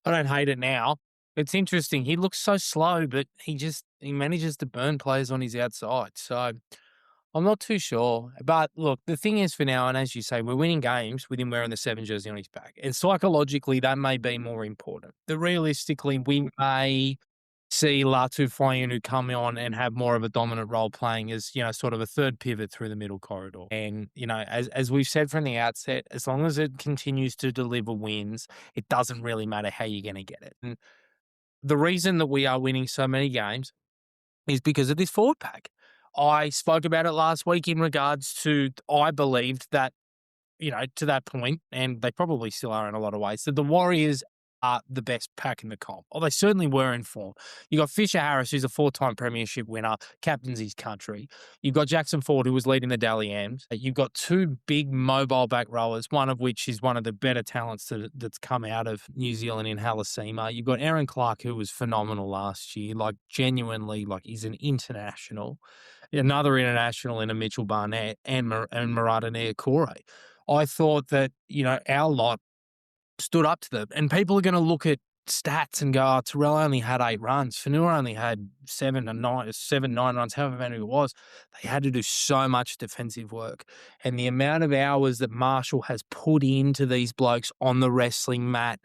I don't hate it now. It's interesting. He looks so slow, but he manages to burn players on his outside. So I'm not too sure. But look, the thing is for now, and as you say, we're winning games with him wearing the 7 jersey on his back. And psychologically, that may be more important. That realistically, we may see Latu Fayunu come on and have more of a dominant role playing as, sort of a third pivot through the middle corridor. And, as we've said from the outset, as long as it continues to deliver wins, it doesn't really matter how you're going to get it. And the reason that we are winning so many games is because of this forward pack. I spoke about it last week in regards to, I believed that, to that point, and they probably still are in a lot of ways, that the Warriors are the best pack in the comp. Oh, they certainly were in form. You got Fisher Harris, who's a 4-time premiership winner, captains his country. You've got Jackson Ford, who was leading the Daley Ams. You've got 2 big mobile back rowers, one of which is one of the better talents that's come out of New Zealand in Halasima. You've got Aaron Clark, who was phenomenal last year, genuinely, he's an international. Another international in a Mitchell Barnett and Murata Niokore. I thought that, our lot stood up to them. And people are going to look at stats and go, oh, Terrell only had 8 runs. Fanua only had 7, 9 runs, however many it was. They had to do so much defensive work. And the amount of hours that Marshall has put into these blokes on the wrestling mat,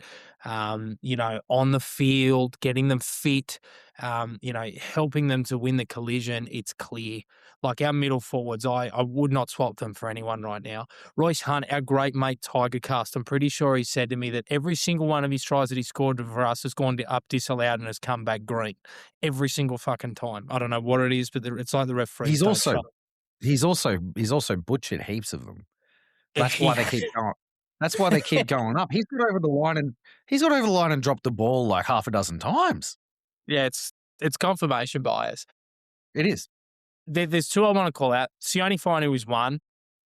on the field, getting them fit, helping them to win the collision. It's clear. Like our middle forwards, I would not swap them for anyone right now. Royce Hunt, our great mate Tiger Cast, I'm pretty sure he said to me that every single one of his tries that he scored for us has gone up disallowed and has come back green. Every single fucking time. I don't know what it is, but it's like the referees He's don't also trust. he's also butchered heaps of them. That's why they keep going. That's why they keep going up. He's got over the line and dropped the ball like half a dozen times. Yeah, it's confirmation bias. It is. There's two I want to call out. Sione Fainu is one.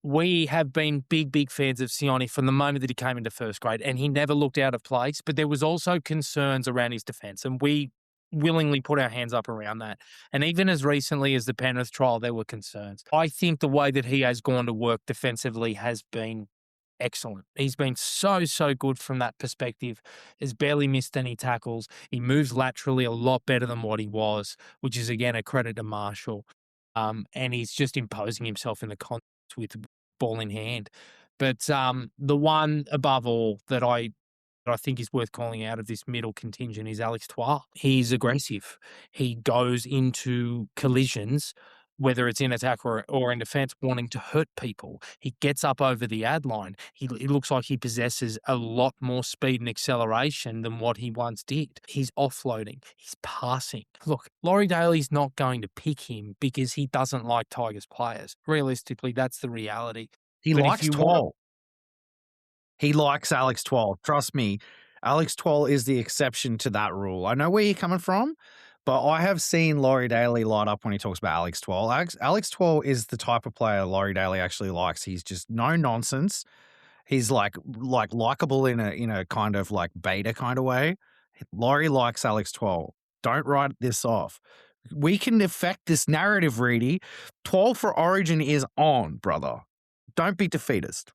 We have been big, big fans of Sione from the moment that he came into first grade, and he never looked out of place. But there was also concerns around his defence, and we willingly put our hands up around that. And even as recently as the Penrith trial, there were concerns. I think the way that he has gone to work defensively has been excellent. He's been so good from that perspective. Has barely missed any tackles. He moves laterally a lot better than what he was, which is again a credit to Marshall. And he's just imposing himself in the contest with ball in hand. But the one above all that I think is worth calling out of this middle contingent is Alex Twal. He's aggressive. He goes into collisions, whether it's in attack or in defence, wanting to hurt people. He gets up over the ad line. It looks like he possesses a lot more speed and acceleration than what he once did. He's offloading. He's passing. Look, Laurie Daley's not going to pick him because he doesn't like Tigers players. Realistically, that's the reality. He But if likes you want Twal. He likes Alex Twal. Trust me, Alex Twal is the exception to that rule. I know where you're coming from, but I have seen Laurie Daley light up when he talks about Alex Twal. Alex Twal is the type of player Laurie Daley actually likes. He's just no nonsense. He's like likable in a kind of like beta kind of way. Laurie likes Alex Twal. Don't write this off. We can affect this narrative, Reedie. Twal for Origin is on, brother. Don't be defeatist.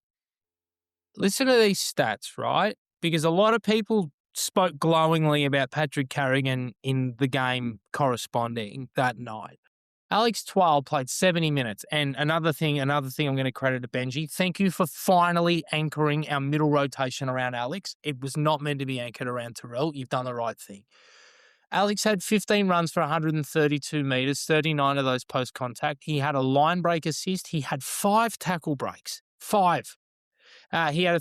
listen to these stats, right? Because a lot of people spoke glowingly about Patrick Carrigan in the game corresponding that night. Alex Twal played 70 minutes. And another thing I'm going to credit to Benji. Thank you for finally anchoring our middle rotation around Alex. It was not meant to be anchored around Terrell. You've done the right thing. Alex had 15 runs for 132 metres, 39 of those post-contact. He had a line break assist. He had 5 tackle breaks. 5. He had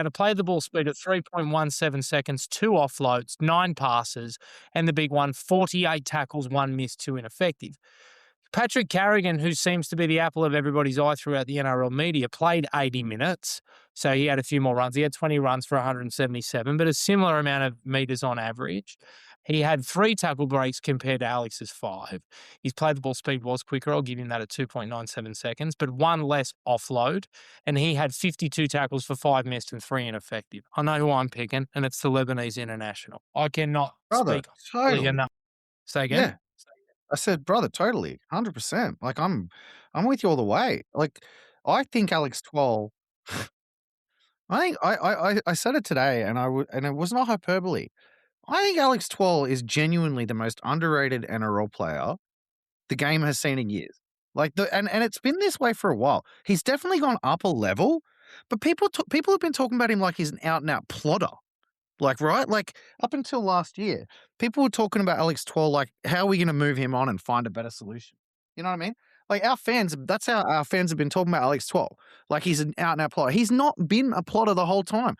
a play the ball speed at 3.17 seconds, 2 offloads, 9 passes, and the big one, 48 tackles, 1 missed, 2 ineffective. Patrick Carrigan, who seems to be the apple of everybody's eye throughout the NRL media, played 80 minutes. So he had a few more runs. He had 20 runs for 177, but a similar amount of metres on average. He had 3 tackle breaks compared to Alex's 5. His play the ball speed was quicker. I'll give him that at 2.97 seconds, but 1 less offload. And he had 52 tackles for 5 missed and 3 ineffective. I know who I'm picking, and it's the Lebanese international. I cannot Brother, speak totally. enough. Say again? Yeah. I said, brother, totally, 100%. Like I'm with you all the way. Like I think Alex Twal. I think I said it today, and it was not hyperbole. I think Alex Twal is genuinely the most underrated NRL player the game has seen in years. Like and it's been this way for a while. He's definitely gone up a level, but people have been talking about him like he's an out and out plodder. Like, right? Like, up until last year, people were talking about Alex Twal, like, how are we going to move him on and find a better solution? You know what I mean? Like, that's how our fans have been talking about Alex Twal. Like, he's an out-and-out plotter. He's not been a plotter the whole time.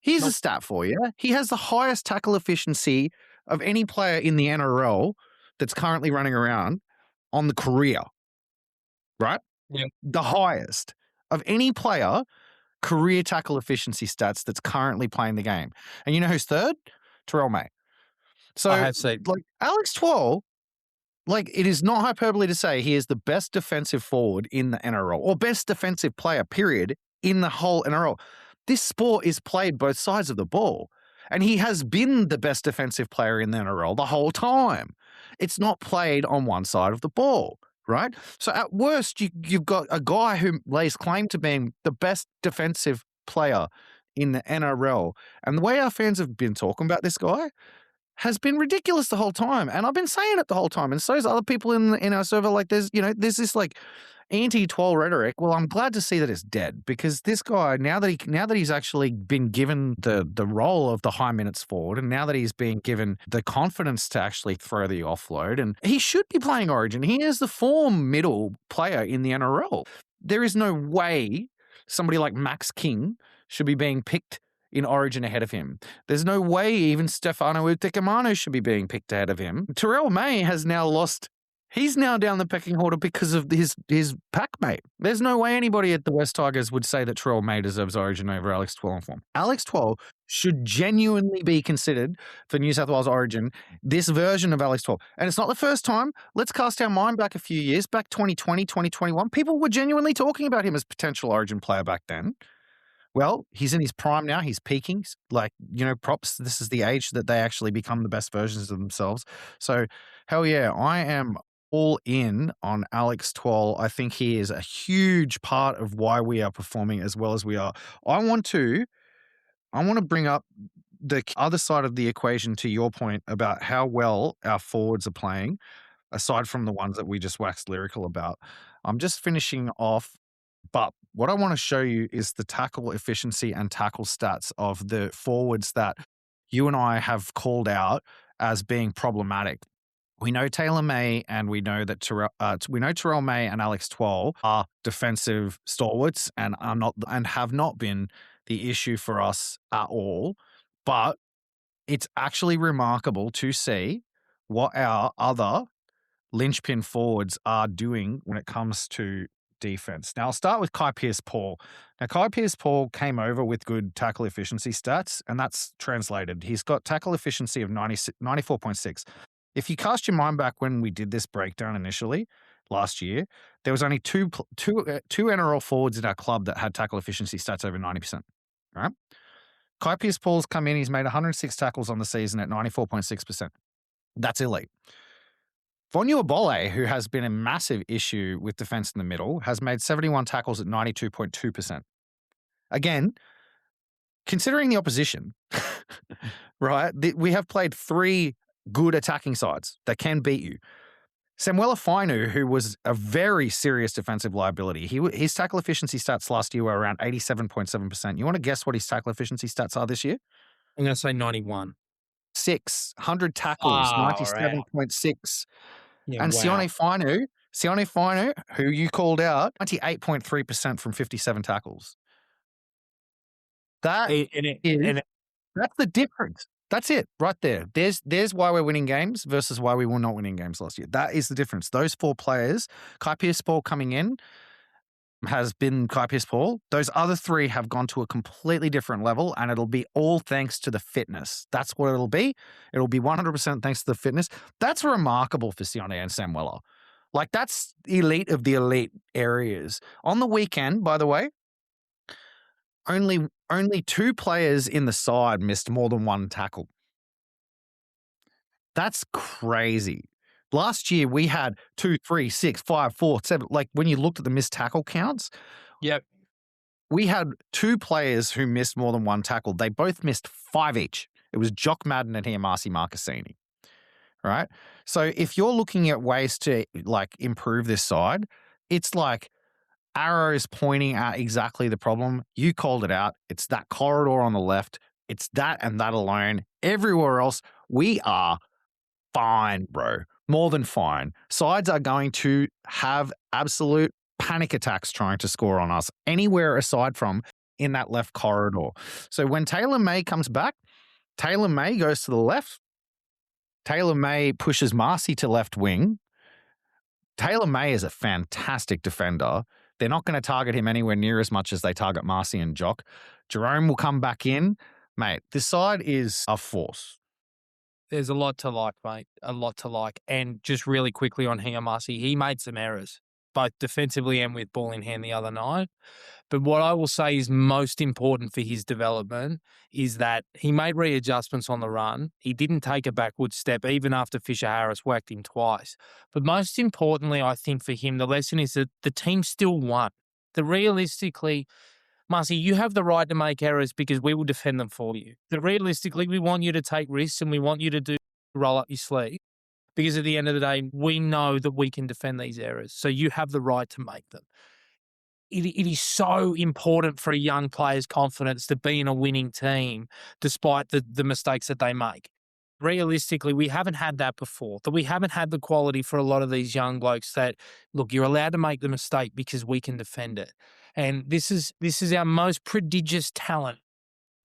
Here's a stat for you. He has the highest tackle efficiency of any player in the NRL that's currently running around on the career. Right? Yeah. The highest of any player career tackle efficiency stats that's currently playing the game. And you know who's third? Terrell May. So, I have seen. like, Alex Twal, like, it is not hyperbole to say he is the best defensive forward in the NRL or best defensive player, period, in the whole NRL. This sport is played both sides of the ball, and he has been the best defensive player in the NRL the whole time. It's not played on one side of the ball. Right? So at worst, you've got a guy who lays claim to being the best defensive player in the NRL. And the way our fans have been talking about this guy has been ridiculous the whole time. And I've been saying it the whole time. And so is other people in our server. Like there's this like anti-Twal rhetoric, well, I'm glad to see that it's dead, because this guy, now that he's actually been given the role of the high minutes forward, and now that he's being given the confidence to actually throw the offload, and he should be playing Origin. He is the form middle player in the NRL. There is no way somebody like Max King should be being picked in Origin ahead of him. There's no way even Stefano Utekamano should be being picked ahead of him. Terrell May has now lost. He's now down the pecking order because of his pack mate. There's no way anybody at the West Tigers would say that Terrell May deserves Origin over Alex Twal in form. Alex Twal should genuinely be considered for New South Wales Origin, this version of Alex Twal. And it's not the first time. Let's cast our mind back a few years, back 2020, 2021. People were genuinely talking about him as potential Origin player back then. Well, he's in his prime now. He's peaking. Like, props. This is the age that they actually become the best versions of themselves. So, hell yeah, I am all in on Alex Twal. I think he is a huge part of why we are performing as well as we are. I want to bring up the other side of the equation to your point about how well our forwards are playing, aside from the ones that we just waxed lyrical about. I'm just finishing off, but what I want to show you is the tackle efficiency and tackle stats of the forwards that you and I have called out as being problematic. We know Taylor May, and we know that Terrell May and Alex Twal are defensive stalwarts and have not been the issue for us at all. But it's actually remarkable to see what our other linchpin forwards are doing when it comes to defense. Now, I'll start with Kai Pearce-Paul. Now, Kai Pearce-Paul came over with good tackle efficiency stats, and that's translated. He's got tackle efficiency of 94.6. If you cast your mind back when we did this breakdown initially last year, there was only two NRL forwards in our club that had tackle efficiency stats over 90%. Right? Kai Pearce-Paul's come in. He's made 106 tackles on the season at 94.6%. That's elite. Vonu Abole, who has been a massive issue with defense in the middle, has made 71 tackles at 92.2%. Again, considering the opposition, right, we have played three good attacking sides that can beat you. Samuela Fainu, who was a very serious defensive liability, his tackle efficiency stats last year were around 87.7%. You want to guess what his tackle efficiency stats are this year? I'm going to say 91. 100 tackles, 97.6. Yeah, and wow. Sione Fainu, who you called out, 98.3% from 57 tackles. That's the difference. That's it right there. There's why we're winning games versus why we were not winning games last year. That is the difference. Those four players, Kai Pearce-Paul coming in has been Kai Pearce-Paul. Those other three have gone to a completely different level, and it'll be all thanks to the fitness. That's what it'll be. It'll be 100% thanks to the fitness. That's remarkable for Sione and Samuela. Like, that's elite of the elite areas. On the weekend, by the way, only two players in the side missed more than one tackle. That's crazy. Last year, we had 2, 3, 6, 5, 4, 7. Like, when you looked at the missed tackle counts, yep, we had two players who missed more than one tackle. They both missed 5 each. It was Jock Madden and Hiamasi Marcassini. Right? So if you're looking at ways to, like, improve this side, it's like arrows pointing at exactly the problem. You called it out. It's that corridor on the left. It's that and that alone. Everywhere else, we are fine, bro. More than fine. Sides are going to have absolute panic attacks trying to score on us anywhere aside from in that left corridor. So when Taylor May comes back, Taylor May goes to the left. Taylor May pushes Marcy to left wing. Taylor May is a fantastic defender. They're not going to target him anywhere near as much as they target Marcy and Jock. Jerome will come back in. Mate, this side is a force. There's a lot to like, mate. A lot to like. And just really quickly on Hiamasi, he made some errors, both defensively and with ball in hand the other night. But what I will say is most important for his development is that he made readjustments on the run. He didn't take a backward step even after Fisher Harris whacked him twice. But most importantly, I think for him, the lesson is that the team still won. That realistically, Marcy, you have the right to make errors because we will defend them for you. That realistically, we want you to take risks and we want you to roll up your sleeve. because at the end of the day, we know that we can defend these errors. So you have the right to make them. It is so important for a young player's confidence to be in a winning team despite the mistakes that they make. Realistically, we haven't had that before, that we haven't had the quality for a lot of these young blokes that, look, you're allowed to make the mistake because we can defend it. And this is our most prodigious talent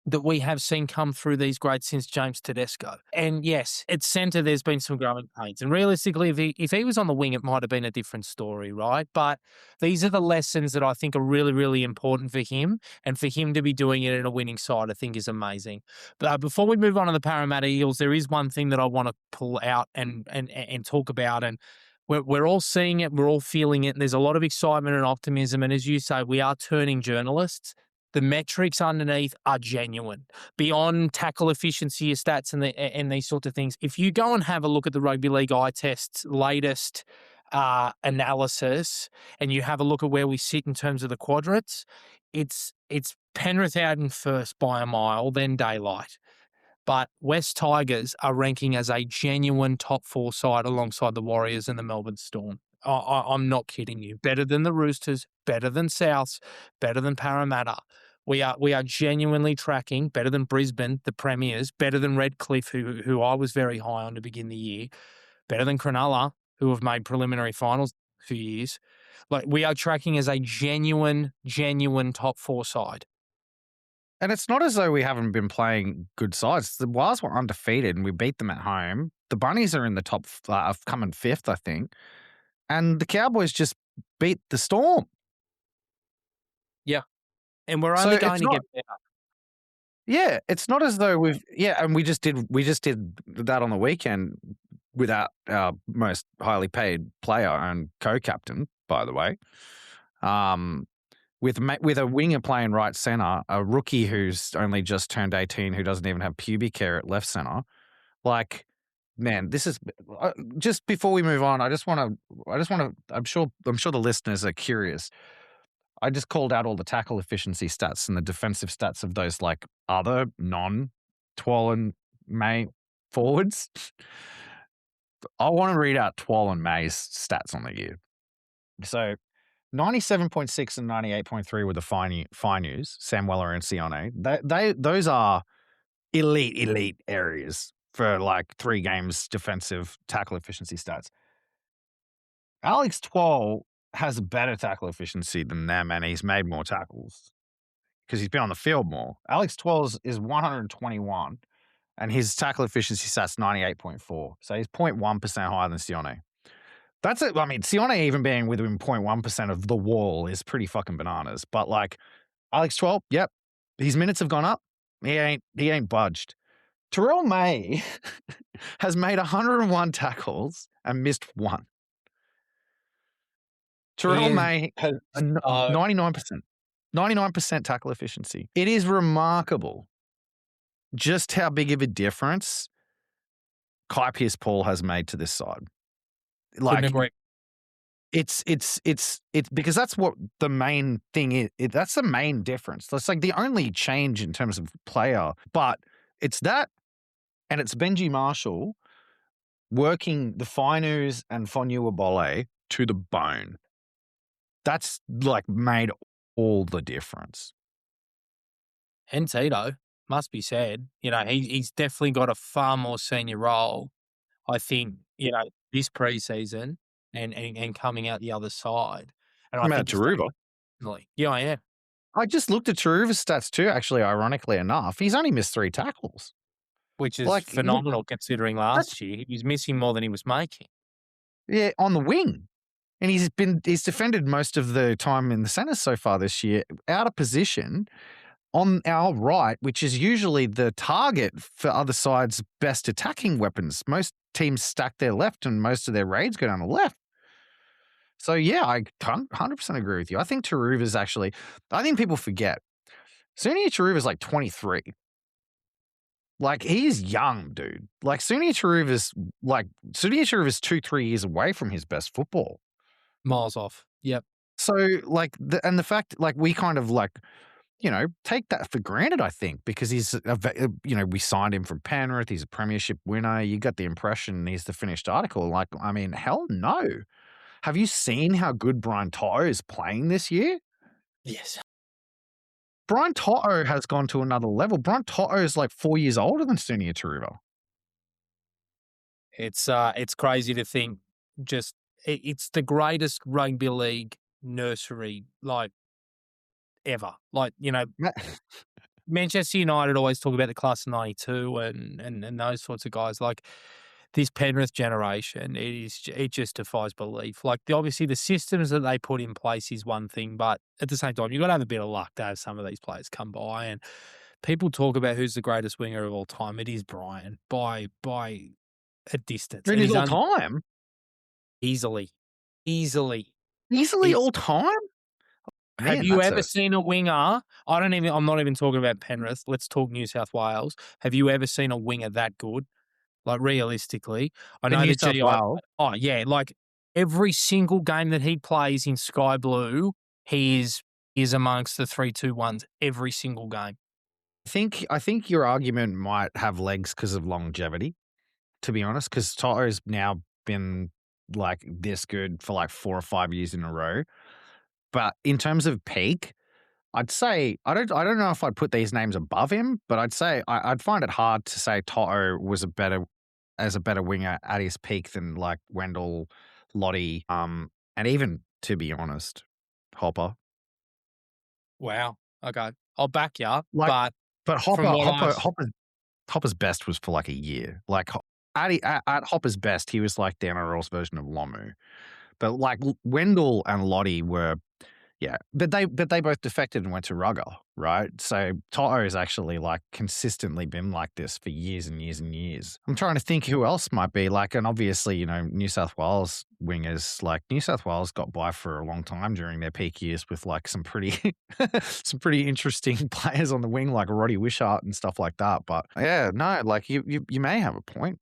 that we have seen come through these grades since James Tedesco. And yes, at centre, there's been some growing pains. And realistically, if he was on the wing, it might have been a different story, right? But these are the lessons that I think are really, really important for him. And for him to be doing it in a winning side, I think is amazing. But before we move on to the Parramatta Eels, there is one thing that I want to pull out and talk about. And we're all seeing it, we're all feeling it. And there's a lot of excitement and optimism. And as you say, we are turning journalists. The metrics underneath are genuine. Beyond tackle efficiency stats and these sorts of things, if you go and have a look at the Rugby League Eye Test's latest analysis and you have a look at where we sit in terms of the quadrants, it's Penrith out in first by a mile, then Daylight. But West Tigers are ranking as a genuine top 4 side alongside the Warriors and the Melbourne Storm. I'm not kidding you. Better than the Roosters, better than Souths, better than Parramatta. We are genuinely tracking better than Brisbane, the Premiers, better than Redcliffe, who I was very high on to begin the year, better than Cronulla, who have made preliminary finals for years. Like, we are tracking as a genuine top 4 side. And it's not as though we haven't been playing good sides. The Wars were undefeated and we beat them at home. The Bunnies are in the top, coming 5th, I think. And the Cowboys just beat the Storm. Yeah. And we're only going to get better. Yeah, it's not as though and we just did that on the weekend without our most highly paid player and co-captain, by the way. With a winger playing right centre, a rookie who's only just turned 18, who doesn't even have pubic hair at left centre. Like, man, this is just before we move on. I just want to. I'm sure the listeners are curious. I just called out all the tackle efficiency stats and the defensive stats of those like other non-Twal and May forwards. I want to read out Twal and May's stats on the year. So 97.6 and 98.3 were the fine use, Sam Weller and Sione. Those are elite areas for like 3 games defensive tackle efficiency stats. Alex Twal has a better tackle efficiency than them, and he's made more tackles because he's been on the field more. Alex Twal is 121, and his tackle efficiency stats 98.4. So he's 0.1% higher than Sione. That's it. I mean, Sione even being within 0.1% of the wall is pretty fucking bananas. But like Alex Twal, yep, his minutes have gone up. He ain't budged. Terrell May has made 101 tackles and missed 1. Terrell May has 99% tackle efficiency. It is remarkable just how big of a difference Kai Pearce-Paul has made to this side. Like, it's because that's what the main thing is. That's the main difference. That's like the only change in terms of player, but it's that, and it's Benji Marshall working the Finus and Fonua to the bone. That's like made all the difference. And Tito, must be said, he's definitely got a far more senior role, I think, this preseason and coming out the other side. And I think Taruva. Yeah. I just looked at Taruva's stats too, actually, ironically enough. He's only missed 3 tackles. Which is phenomenal considering last year. He was missing more than he was making. Yeah, on the wing. And he's defended most of the time in the centre so far this year, out of position on our right, which is usually the target for other sides' best attacking weapons. Most teams stack their left and most of their raids go down the left. So, yeah, I 100% agree with you. I think Taruva's actually, I think people forget. Sunia Taruva's like 23. Like, he's young, dude. Like, Sunia Taruva's 2-3 years away from his best football. Miles off. Yep. So, like, the fact, like, we kind of like take that for granted, I think, because we signed him from Penrith. He's a premiership winner. You got the impression he's the finished article. Like, I mean, hell no. Have you seen how good Brian Toto is playing this year? Yes. Brian Toto has gone to another level. Brian Toto is like 4 years older than Sunia Taruva. It's crazy to think just it's the greatest rugby league nursery, like, ever. Like, Ma Manchester United always talk about the class of '92 and those sorts of guys. Like, this Penrith generation, it just defies belief. Like, obviously the systems that they put in place is one thing, but at the same time, you've got to have a bit of luck to have some of these players come by. And people talk about who's the greatest winger of all time. It is Brian by a distance, In and his he's all time? easily, easily. Easily all time? Have Man, you that's ever a seen a winger? I'm not even talking about Penrith. Let's talk New South Wales. Have you ever seen a winger that good? Like, realistically, I for know New the South GI. Wales. Oh, yeah, like, every single game that he plays in Sky Blue, he is amongst the 3-2-1s every single game. I think your argument might have legs because of longevity, to be honest, because Toto's now been, like, this good for, like, 4 or 5 years in a row. But in terms of peak, I'd say I don't know if I'd put these names above him, but I'd find it hard to say Toto was a better winger at his peak than, like, Wendell, Lottie, and even, to be honest, Hopper. Wow. Okay. I'll back you up, Like, but but from Hopper what Hopper I've Hopper's best was for, like, a year. Like, at Hopper's best, he was like Dan Earl's version of Lomu. But, like, Wendell and Lottie were yeah, but they both defected and went to Rugger, right? So Toto has actually, like, consistently been like this for years and years and years. I'm trying to think who else might be like, and obviously, New South Wales wingers, like, New South Wales got by for a long time during their peak years with, like, some pretty some pretty interesting players on the wing, like Roddy Wishart and stuff like that. But yeah, no, like, you may have a point.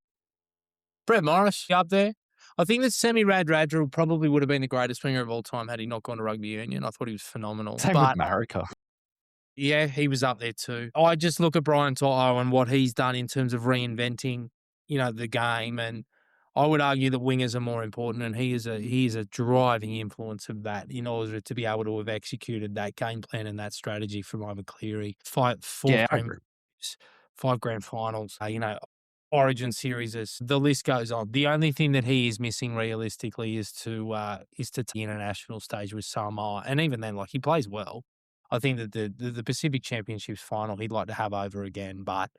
Brett Morris up there. I think that Semi Radradra probably would have been the greatest winger of all time had he not gone to rugby union. I thought he was phenomenal. Same with But Marika. yeah, he was up there too. I just look at Brian Toto and what he's done in terms of reinventing, the game, and I would argue that wingers are more important, and he is a driving influence of that in order to be able to have executed that game plan and that strategy from Ivan Cleary. Four Yeah, I agree. premierships, 5 grand finals, Origin series, the list goes on. The only thing that he is missing realistically is to take the international stage with Samoa, and even then, like, he plays well. I think that the Pacific Championships final he'd like to have over again, but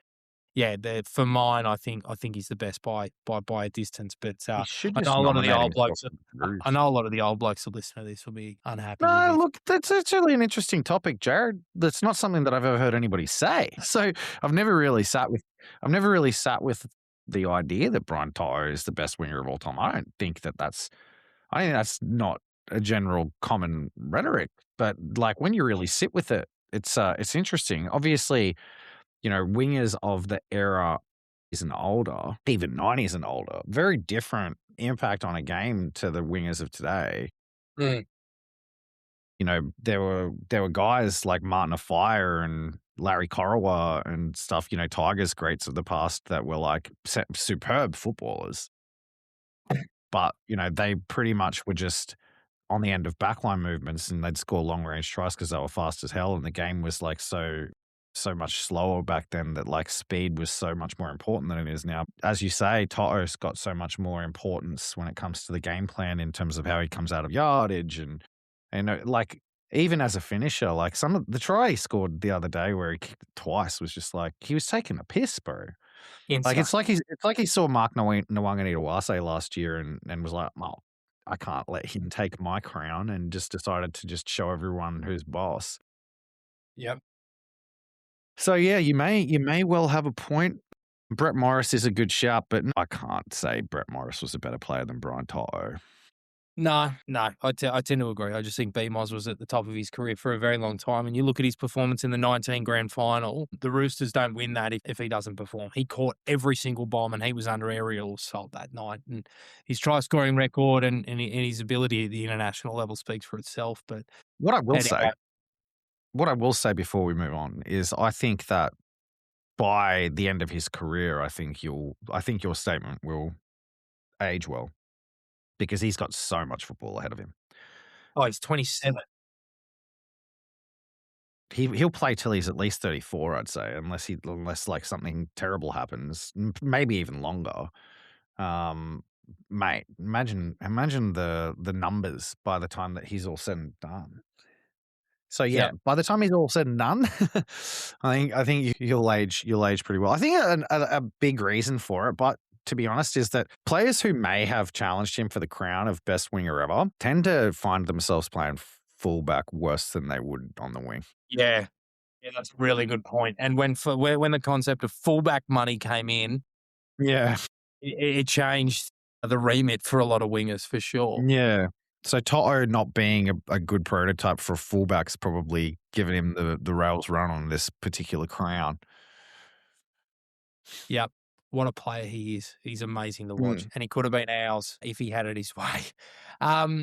yeah, for mine, I think he's the best by a distance. But You should I just know a lot of the nominate old himself blokes. for the I Bruce. know a lot of the old blokes who listen to this will be unhappy with No, me. look, that's actually an interesting topic, Jared. That's not something that I've ever heard anybody say. So I've never really sat with the idea that Brian Toto is the best winger of all time. I think that's not a general common rhetoric, but, like, when you really sit with it, it's interesting. Obviously, wingers of the era is an older, even 90s and older, very different impact on a game to the wingers of today. Mm. There were guys like Martin Afire and Larry Korowa and stuff, Tigers greats of the past that were, like, superb footballers, but, they pretty much were just on the end of backline movements, and they'd score long range tries because they were fast as hell, and the game was, like, so much slower back then that, like, speed was so much more important than it is now. As you say, Toto's got so much more importance when it comes to the game plan in terms of how he comes out of yardage and like, even as a finisher, like, some of the try he scored the other day where he kicked it twice was just like he was taking a piss, bro. Like, Insane. it's like he saw Mark Nawaqanitawase last year and was like, "Oh, I can't let him take my crown," and just decided to just show everyone who's boss. Yep. So, yeah, you may well have a point. Brett Morris is a good shout, but I can't say Brett Morris was a better player than Brian Toto. No, no, I tend to agree. I just think B-Moz was at the top of his career for a very long time, and you look at his performance in the 19 grand final, the Roosters don't win that if he doesn't perform. He caught every single bomb, and he was under aerial assault that night, and his try-scoring record and his ability at the international level speaks for itself, but What I will say anyway. what I will say before we move on is I think that by the end of his career, I think your statement will age well because he's got so much football ahead of him. Oh, he's 27. He'll play till he's at least 34, I'd say, unless like something terrible happens, maybe even longer. Um, Mate, imagine the numbers by the time that he's all said and done. So yeah, Yeah. by the time he's all said and done, I think you'll age pretty well. I think a big reason for it, but to be honest, is that players who may have challenged him for the crown of best winger ever tend to find themselves playing fullback worse than they would on the wing. Yeah. Yeah, that's a really good point. And when the concept of fullback money came in, Yeah, it changed the remit for a lot of wingers for sure. yeah. So Toto not being a good prototype for a fullback's probably given him the rails run on this particular crown. Yep. What a player he is. He's amazing to watch. Mm. And he could have been ours if he had it his way.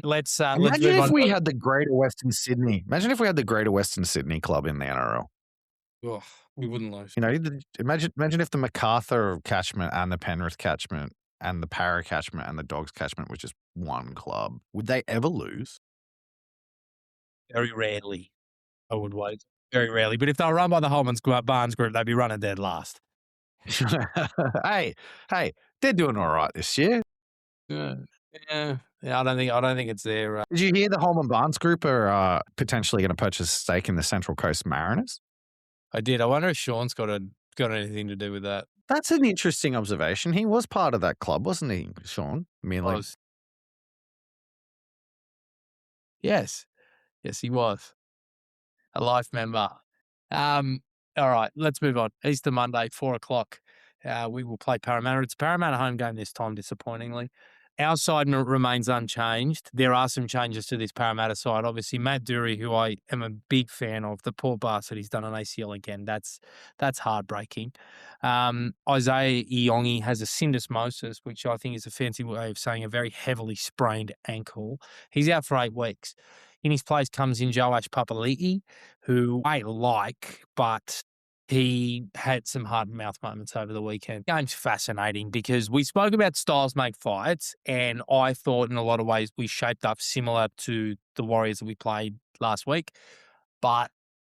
Let's Imagine move if on we to had the Greater Western Sydney. Imagine if we had the Greater Western Sydney club in the NRL. oh, we wouldn't lose. You know, imagine if the Macarthur catchment and the Penrith catchment and the Parra catchment and the Dogs catchment was just one club. Would they ever lose? Very rarely, I would wait. Very rarely. But if they were run by the Holman's Barnes group, they'd be running dead last. hey, hey, they're doing all right this year. Yeah. Yeah, I don't think it's there. Did you hear the Holman Barnes Group are potentially going to purchase a stake in the Central Coast Mariners? I did. I wonder if Sean's got anything to do with that. That's an interesting observation. He was part of that club, wasn't he, Sean? I mean, like, Was. Yes. Yes, he was. A life member. Um, all right, let's move on. Easter Monday, 4:00. We will play Parramatta. It's a Parramatta home game this time, disappointingly. Our side remains unchanged. There are some changes to this Parramatta side. Obviously, Matt Dury, who I am a big fan of, the poor bastard, he's done an ACL again. That's heartbreaking. Isaiah Iongi has a syndesmosis, which I think is a fancy way of saying a very heavily sprained ankle. He's out for 8 weeks. In his place comes in Joash Papali'i, who I like, but he had some heart and mouth moments over the weekend. Game's fascinating because we spoke about styles make fights, and I thought in a lot of ways we shaped up similar to the Warriors that we played last week. But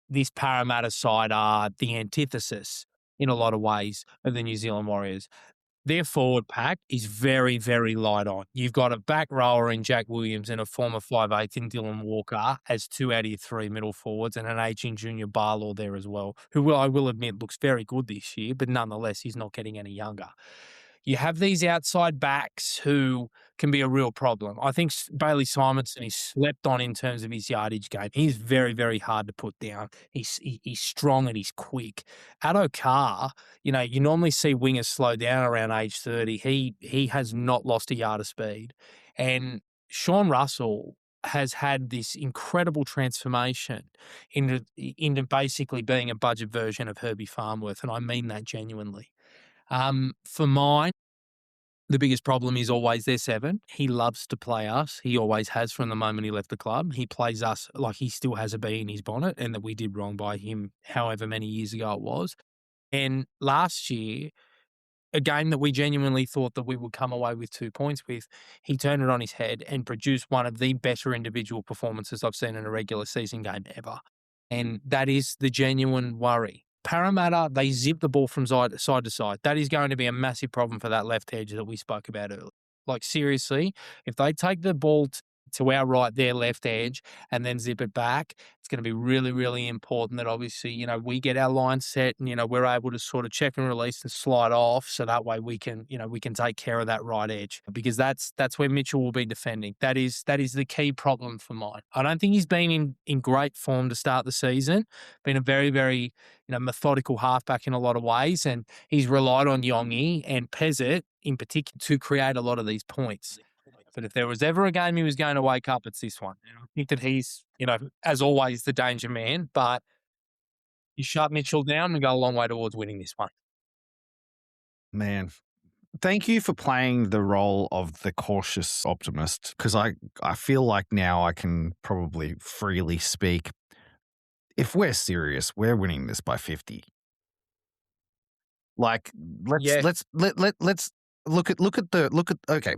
this Parramatta side are the antithesis in a lot of ways of the New Zealand Warriors. Their forward pack is very, very light on. You've got a back rower in Jack Williams and a former 5'8" in Dylan Walker as two out of your three middle forwards and an aging junior Barlaw there as well, who I will admit looks very good this year, but nonetheless, he's not getting any younger. You have these outside backs who can be a real problem. I think Bailey Simonson is slept on in terms of his yardage game. He's very, very hard to put down. He's strong and he's quick. Addo Carr, you normally see wingers slow down around age 30. He has not lost a yard of speed. And Sean Russell has had this incredible transformation into basically being a budget version of Herbie Farmworth, and I mean that genuinely. For mine, the biggest problem is always their 7. He loves to play us. He always has from the moment he left the club. He plays us like he still has a bee in his bonnet and that we did wrong by him however many years ago it was. And last year, a game that we genuinely thought that we would come away with 2 points with, he turned it on his head and produced one of the better individual performances I've seen in a regular season game ever. And that is the genuine worry. Parramatta, they zip the ball from side to side. That is going to be a massive problem for that left edge that we spoke about earlier. Like, seriously, if they take the ball to our right, their left edge, and then zip it back, it's going to be really, really important that obviously, we get our line set and, we're able to sort of check and release and slide off. So that way we can take care of that right edge because that's where Mitchell will be defending. That is the key problem for mine. I don't think he's been in great form to start the season, been a very, very, methodical halfback in a lot of ways. And he's relied on Yongi and Pezzett in particular to create a lot of these points. But if there was ever a game he was going to wake up, it's this one. And I think that he's, as always, the danger man. But you shut Mitchell down and go a long way towards winning this one. Man, thank you for playing the role of the cautious optimist because I feel like now I can probably freely speak if we're serious, we're winning this by 50. Like, let's Yeah. let's let let let's look at okay.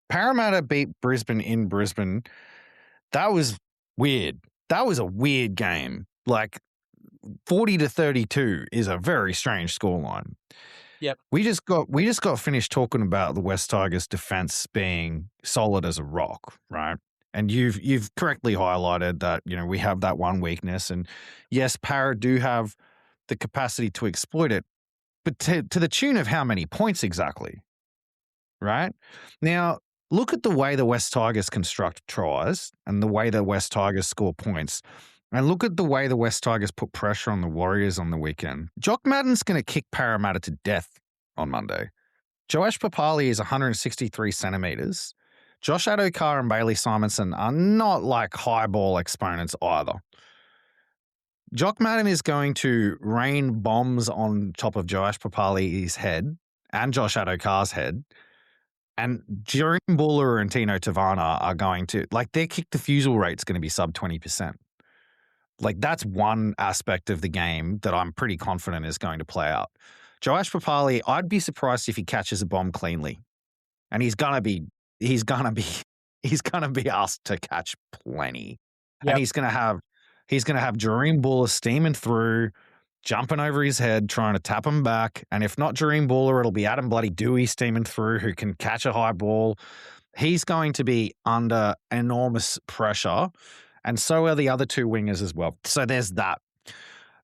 Parramatta beat Brisbane in Brisbane. That was weird. That was a weird game. Like 40-32 is a very strange scoreline. Yep. We just got finished talking about the West Tigers defense being solid as a rock, right? And you've correctly highlighted that, we have that one weakness. And yes, Parra do have the capacity to exploit it, but to the tune of how many points exactly, right? Now, look at the way the West Tigers construct tries and the way the West Tigers score points. And look at the way the West Tigers put pressure on the Warriors on the weekend. Jock Madden's going to kick Parramatta to death on Monday. Joash Papali is 163 centimetres. Josh Adokar and Bailey Simonson are not like high ball exponents either. Jock Madden is going to rain bombs on top of Joash Papali's head and Josh Adokar's head. And Jerome Buller and Tino Tavana are going to, their kick defusal rate's going to be sub 20%. That's one aspect of the game that I'm pretty confident is going to play out. Joash Papali, I'd be surprised if he catches a bomb cleanly. And he's gonna be asked to catch plenty. Yep. And he's gonna have Jerome Buller steaming through, jumping over his head, trying to tap him back. And if not Jerome Buller, it'll be Adam Bloody Dewey steaming through, who can catch a high ball. He's going to be under enormous pressure. And so are the other two wingers as well. So there's that.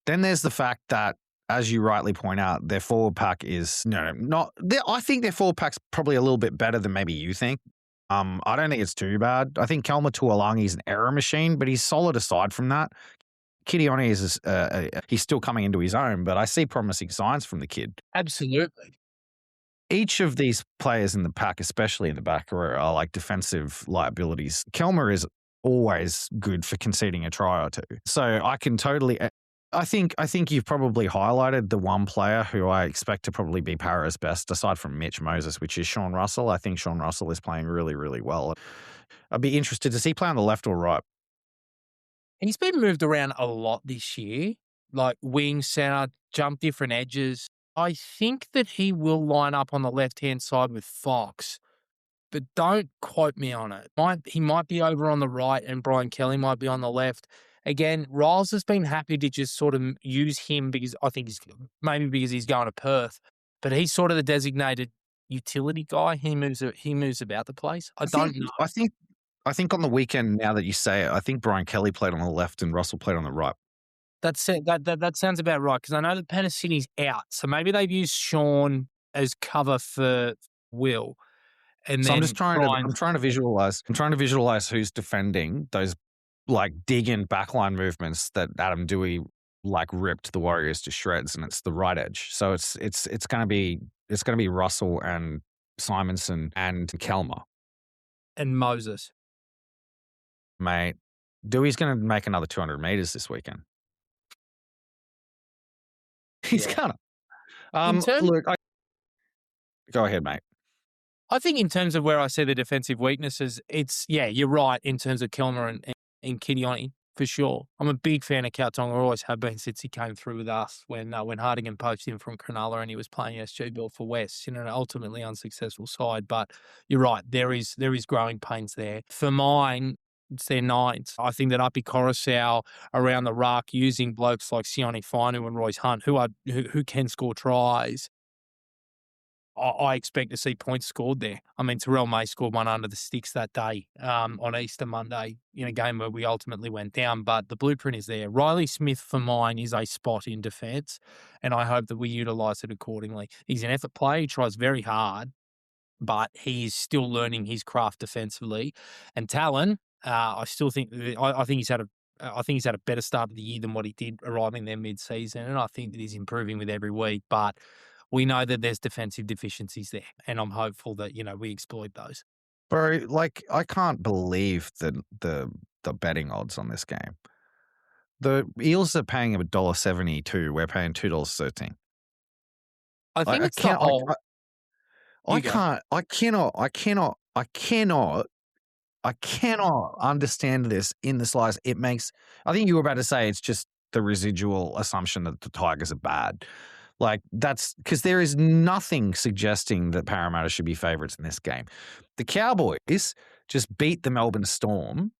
Then there's the fact that, as you rightly point out, their forward pack is I think their forward pack's probably a little bit better than maybe you think. I don't think it's too bad. I think Kelma Tuolangi is an error machine, but he's solid aside from that. Kidione is he's still coming into his own, but I see promising signs from the kid. Absolutely. Each of these players in the pack, especially in the back row, are like defensive liabilities. Kelma is always good for conceding a try or two. So I can totally. I think you've probably highlighted the one player who I expect to probably be Parra's best, aside from Mitch Moses, which is Sean Russell. I think Sean Russell is playing really, really well. I'd be interested to see play on the left or right. He's been moved around a lot this year, like wing, center, jump different edges. I think that he will line up on the left-hand side with Fox, but don't quote me on it. He might be over on the right and Brian Kelly might be on the left. Again, Riles has been happy to just sort of use him because I think because he's going to Perth, but he's sort of the designated utility guy. He moves about the place. I don't know. I think on the weekend, now that you say it, I think Brian Kelly played on the left and Russell played on the right. That sounds about right, because I know that Penasini's out, so maybe they've used Sean as cover for Will. And so then I'm trying to visualize who's defending those dig in backline movements that Adam Dewey ripped the Warriors to shreds, and it's the right edge. So it's gonna be Russell and Simonson and Kelma and Moses. Mate, Dewey's gonna make another 200 meters this weekend. He's gonna. Go ahead, mate. I think in terms of where I see the defensive weaknesses, you're right in terms of Kelmer and Kidione, for sure. I'm a big fan of Kautonga, always have been since he came through with us when Hardigan poached him from Cronulla and he was playing SG Bill for West, an ultimately unsuccessful side. But you're right, there is growing pains there. For mine, it's their nines. I think that Api Coruscant around the ruck, using blokes like Sione Fainu and Royce Hunt, who can score tries, I expect to see points scored there. I mean, Terrell May scored one under the sticks that day on Easter Monday in a game where we ultimately went down, but the blueprint is there. Riley Smith, for mine, is a spot in defence, and I hope that we utilise it accordingly. He's an effort player. He tries very hard, but he's still learning his craft defensively. And Talon, I still think I think he's had a better start of the year than what he did arriving there mid-season, and I think that he's improving with every week, but we know that there's defensive deficiencies there, and I'm hopeful that, we exploit those. Bro, I can't believe the betting odds on this game. The Eels are paying $1.72. We're paying $2.13. I think it's the whole. I cannot understand this in the slice. I think you were about to say it's just the residual assumption that the Tigers are bad. Like, that's because there is nothing suggesting that Parramatta should be favourites in this game. The Cowboys just beat the Melbourne Storm.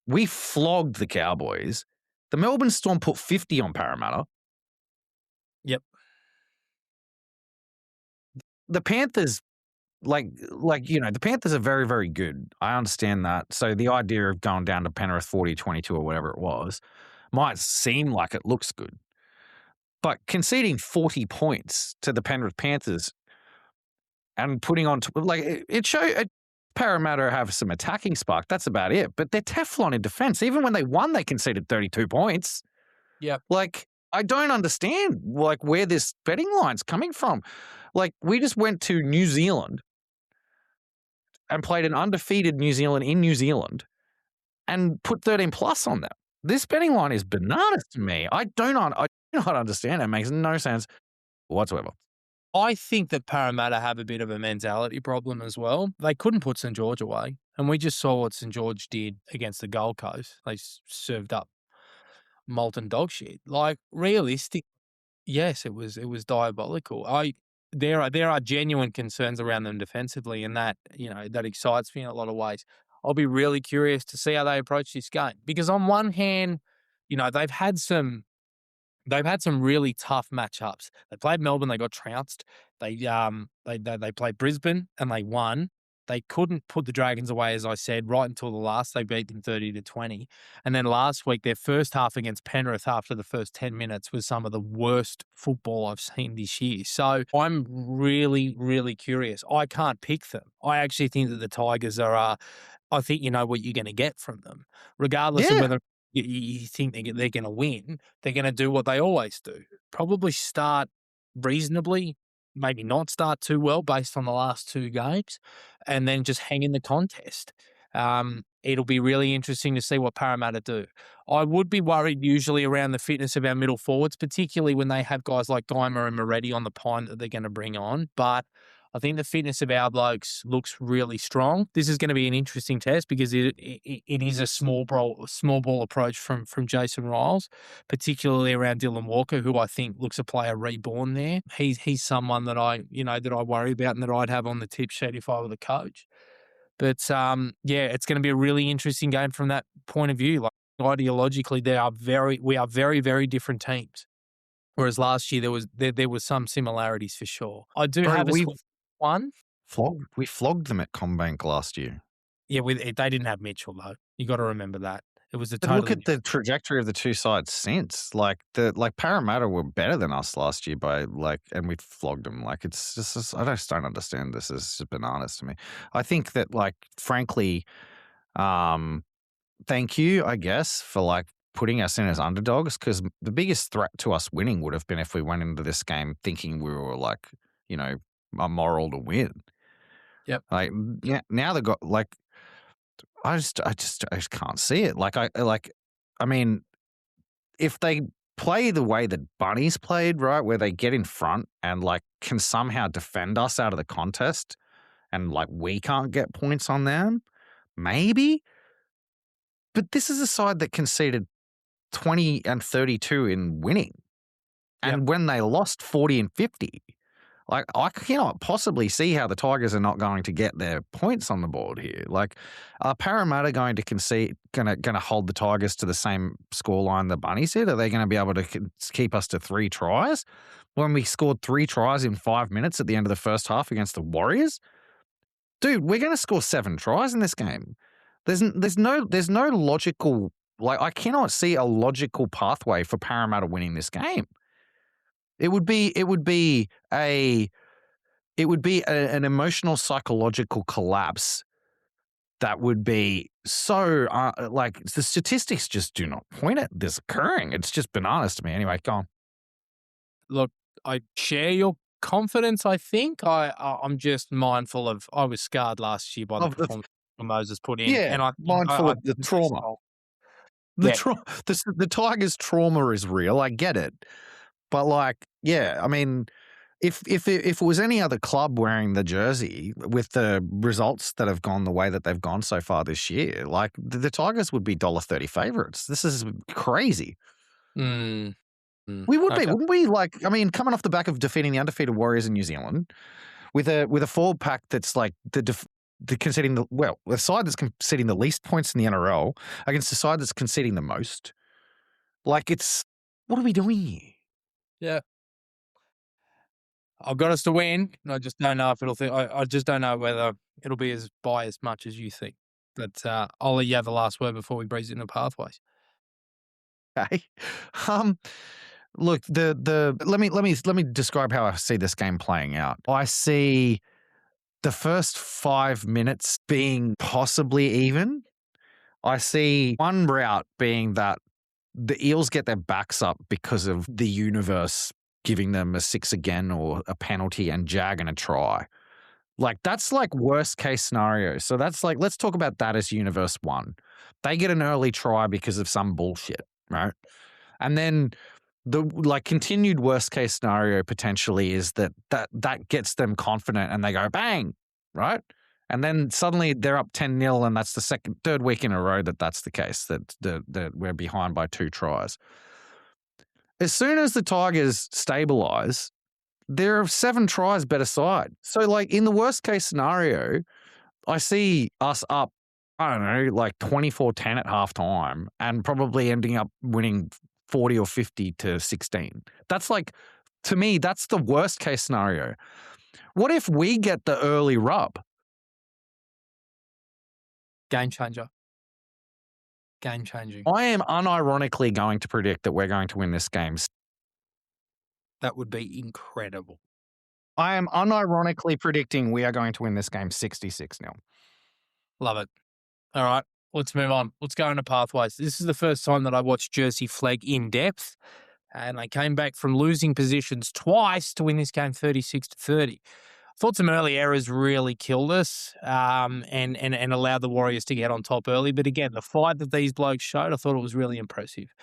We flogged the Cowboys. The Melbourne Storm put 50 on Parramatta. Yep. The Panthers, the Panthers are very, very good. I understand that. So the idea of going down to Penrith 40-22 or whatever it was might seem like it looks good. But conceding 40 points to the Penrith Panthers and putting on, it showed Parramatta have some attacking spark. That's about it. But they're Teflon in defense. Even when they won, they conceded 32 points. Yep. Like, I don't understand, where this betting line's coming from. Like, we just went to New Zealand and played an undefeated New Zealand in New Zealand and put 13 plus on them. This betting line is bananas to me. I do not understand. It makes no sense whatsoever. I think that Parramatta have a bit of a mentality problem as well. They couldn't put St George away, and we just saw what St George did against the Gold Coast. They served up molten dog shit. Like, realistic, yes, it was diabolical. There are genuine concerns around them defensively, and that excites me in a lot of ways. I'll be really curious to see how they approach this game because on one hand, they've had some really tough matchups. They played Melbourne, they got trounced. They played Brisbane and they won. They couldn't put the Dragons away, as I said, right until the last. They beat them 30-20. And then last week, their first half against Penrith after the first 10 minutes was some of the worst football I've seen this year. So I'm really, really curious. I can't pick them. I actually think that the Tigers are, I think you know what you're going to get from them. Regardless of whether you think they're going to win, they're going to do what they always do. Probably start reasonably, maybe not start too well based on the last two games, and then just hang in the contest. It'll be really interesting to see what Parramatta do. I would be worried usually around the fitness of our middle forwards, particularly when they have guys like Geimer and Moretti on the pine that they're going to bring on. But I think the fitness of our blokes looks really strong. This is going to be an interesting test because it is a small ball approach from Jason Riles, particularly around Dylan Walker, who I think looks a player reborn there. He's someone that I worry about and that I'd have on the tip sheet if I were the coach. But it's going to be a really interesting game from that point of view. Like, ideologically, we are very, very different teams. Whereas last year there was some similarities for sure. I do have one. We flogged them at CommBank last year. Yeah, they didn't have Mitchell though. You got to remember that. It was a But totally look at the trajectory of the two sides since. Like Parramatta were better than us last year and we flogged them. Like, it's just I just don't understand this. It's just bananas to me. I think that, frankly, thank you, I guess, for putting us in as underdogs, because the biggest threat to us winning would have been if we went into this game thinking we were a moral to win. Yep. Now they got I just can't see it. I mean, if they play the way that Bunnies played, right, where they get in front and can somehow defend us out of the contest, and we can't get points on them, maybe. But this is a side that conceded 20 and 32 in winning, and when they lost 40 and 50. I cannot possibly see how the Tigers are not going to get their points on the board here. Are Parramatta going to hold the Tigers to the same scoreline the Bunnies did? Are they going to be able to keep us to 3 tries when we scored 3 tries in 5 minutes at the end of the first half against the Warriors? Dude, we're going to score 7 tries in this game. There's no logical, I cannot see a logical pathway for Parramatta winning this game. It would be an emotional psychological collapse that would be so the statistics just do not point at this occurring. It's just bananas to me. Anyway, go on. Look, I share your confidence. I think I'm just mindful of I was scarred last year by the performance Moses put in. Yeah, and mindful of the trauma. The Tigers' trauma is real. I get it. But I mean, if it was any other club wearing the jersey with the results that have gone the way that they've gone so far this year, the Tigers would be $1.30 favourites. This is crazy. Mm, We would be, okay. wouldn't we? Like, I mean, coming off the back of defeating the undefeated Warriors in New Zealand with a forward pack that's like the conceding the side that's conceding the least points in the NRL against the side that's conceding the most. Like, it's what are we doing here? Yeah. I've got us to win. I just don't know if I just don't know whether it'll be by as much as you think. But I'll let you have the last word before we breeze into pathways. Okay. Um, Look, the let me describe how I see this game playing out. I see the first 5 minutes being possibly even. I see one route being that the Eels get their backs up because of the universe giving them a six again or a penalty and jagging a try. Like, that's like worst case scenario. So that's like, let's talk about that as universe one. They get an early try because of some bullshit, right? And then the like continued worst case scenario potentially is that gets them confident and they go bang, right? And then suddenly they're up 10-0 and that's the third week in a row that's the case, that we're behind by 2 tries. As soon as the Tigers stabilize, they're 7 tries better side. So like in the worst case scenario, I see us up, I don't know, like 24-10 at halftime and probably ending up winning 40 or 50-16. That's like, to me, that's the worst case scenario. What if we get the early rub? Game changer. Game changing. I am unironically going to predict that we're going to win this game. That would be incredible. I am unironically predicting we are going to win this game 66-0. Love it. All right, let's move on. Let's go into pathways. This is the first time that I watched Jersey Flegg in depth, and they came back from losing positions twice to win this game 36-30. Thought some early errors really killed us and allowed the Warriors to get on top early. But again, the fight that these blokes showed, I thought it was really impressive.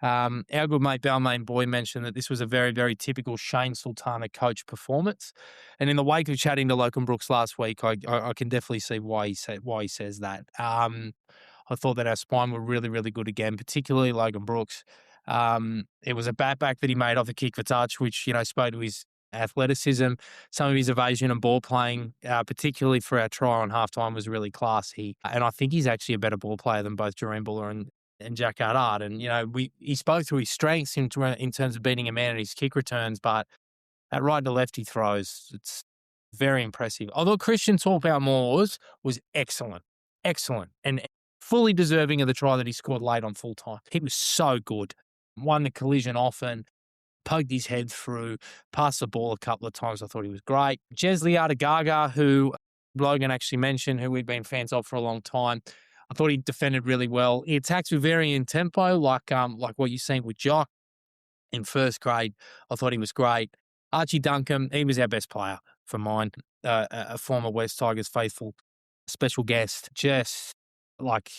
Our good mate Balmain Boy mentioned that this was a very, very typical Shane Sultana coach performance. And in the wake of chatting to Logan Brooks last week, I can definitely see why he says that. I thought that our spine were really, really good again, particularly Logan Brooks. It was a back that he made off a kick for touch, which, spoke to his athleticism, some of his evasion and ball playing, particularly for our try on halftime, was really classy. And I think he's actually a better ball player than both Jerome Buller and Jack Ardard. And, he spoke to his strengths in terms of beating a man at his kick returns, but that right to left he throws, it's very impressive. Although Christian Taupout-Moores was excellent, and fully deserving of the try that he scored late on full time. He was so good. Won the collision often, poked his head through, passed the ball a couple of times. I thought he was great. Jesli Adagaga, who Logan actually mentioned, who we've been fans of for a long time, I thought he defended really well. He attacks with varying tempo, like what you've seen with Jock in first grade. I thought he was great. Archie Duncan, he was our best player for mine, a former West Tigers faithful special guest. Just like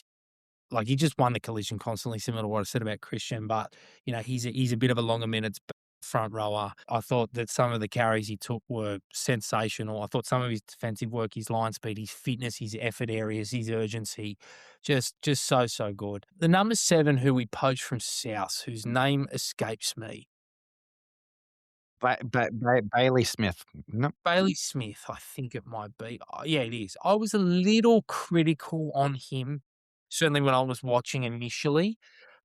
he just won the collision constantly, similar to what I said about Christian. But he's a bit of a longer minutes front rower. I thought that some of the carries he took were sensational. I thought some of his defensive work, his line speed, his fitness, his effort areas, his urgency, just so good. The number 7 who we poached from South, whose name escapes me, Bailey Smith. No. Bailey Smith, I think it might be. Oh, yeah, it is. I was a little critical on him, certainly when I was watching initially.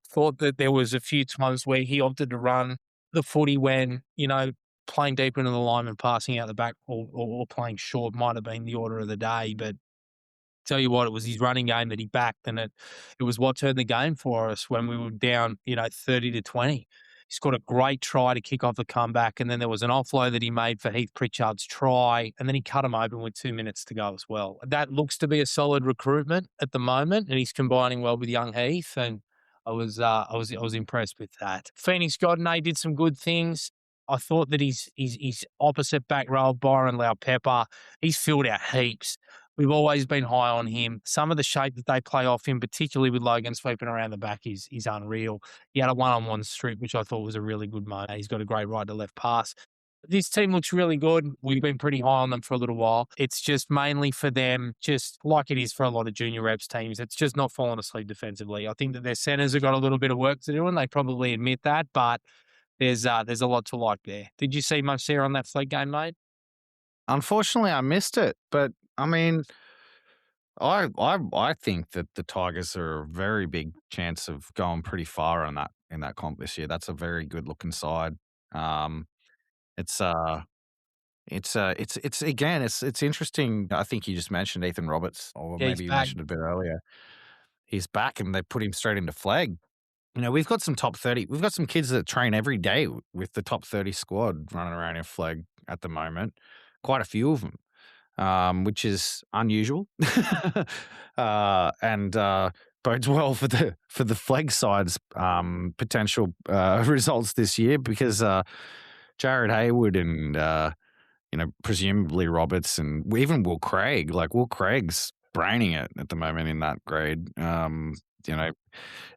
Thought that there was a few times where he opted to run the footy when, playing deep into the line and passing out the back or playing short might have been the order of the day. But tell you what, it was his running game that he backed, and it was what turned the game for us when we were down, 30-20. He scored a great try to kick off the comeback, and then there was an offload that he made for Heath Pritchard's try, and then he cut him open with 2 minutes to go as well. That looks to be a solid recruitment at the moment, and he's combining well with young Heath, and I was impressed with that. Phoenix Godinay did some good things. I thought that his opposite back row, Byron Lau-Pepper, he's filled out heaps. We've always been high on him. Some of the shape that they play off him, particularly with Logan sweeping around the back, is unreal. He had a one-on-one strip, which I thought was a really good moment. He's got a great right to left pass. This team looks really good. We've been pretty high on them for a little while. It's just mainly for them, just like it is for a lot of junior reps teams. It's just not falling asleep defensively. I think that their centers have got a little bit of work to do, and they probably admit that. But there's a lot to like there. Did you see much there on that flag game, mate? Unfortunately, I missed it, but I mean, I think that the Tigers are a very big chance of going pretty far on that in that comp this year. That's a very good looking side. Um, it's it's again, it's interesting. I think you just mentioned Ethan Roberts, or Yeah, he's maybe you back. mentioned it a bit earlier. He's back, and they put him straight into flag. You know, we've got some top 30. We've got some kids that train every day with the top 30 squad running around in flag at the moment. Quite a few of them, which is unusual, and bodes well for the flag side's potential results this year because Jared Hayward and presumably Roberts and even Will Craig, like Will Craig's braining it at the moment in that grade. You know,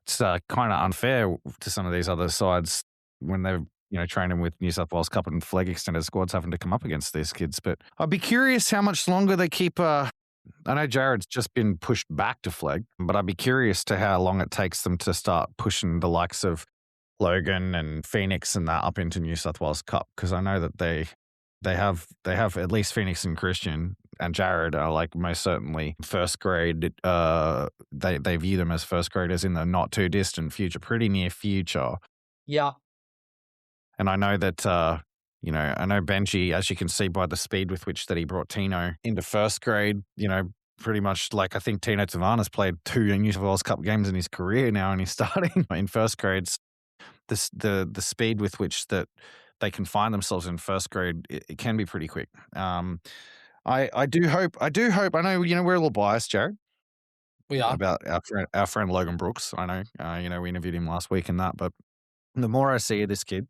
it's kind of unfair to some of these other sides when they're training with New South Wales Cup and flag extended squads having to come up against these kids. But I'd be curious how much longer they keep. I know Jared's just been pushed back to flag, but I'd be curious to how long it takes them to start pushing the likes of Logan and Phoenix and that up into New South Wales Cup because I know that they have at least Phoenix and Christian and Jared are like most certainly first grade. They view them as first graders in the not too distant future, pretty near future. Yeah. And I know that I know Benji, as you can see by the speed with which that he brought Tino into first grade. Pretty much like I think Tino Tavana's played 2 New South Wales Cup games in his career now, and he's starting in first grades. The speed with which that they can find themselves in first grade, it can be pretty quick. I do hope. I know we're a little biased, Jared, We are. about our friend Logan Brooks. I know, we interviewed him last week and that, but the more I see of this kid,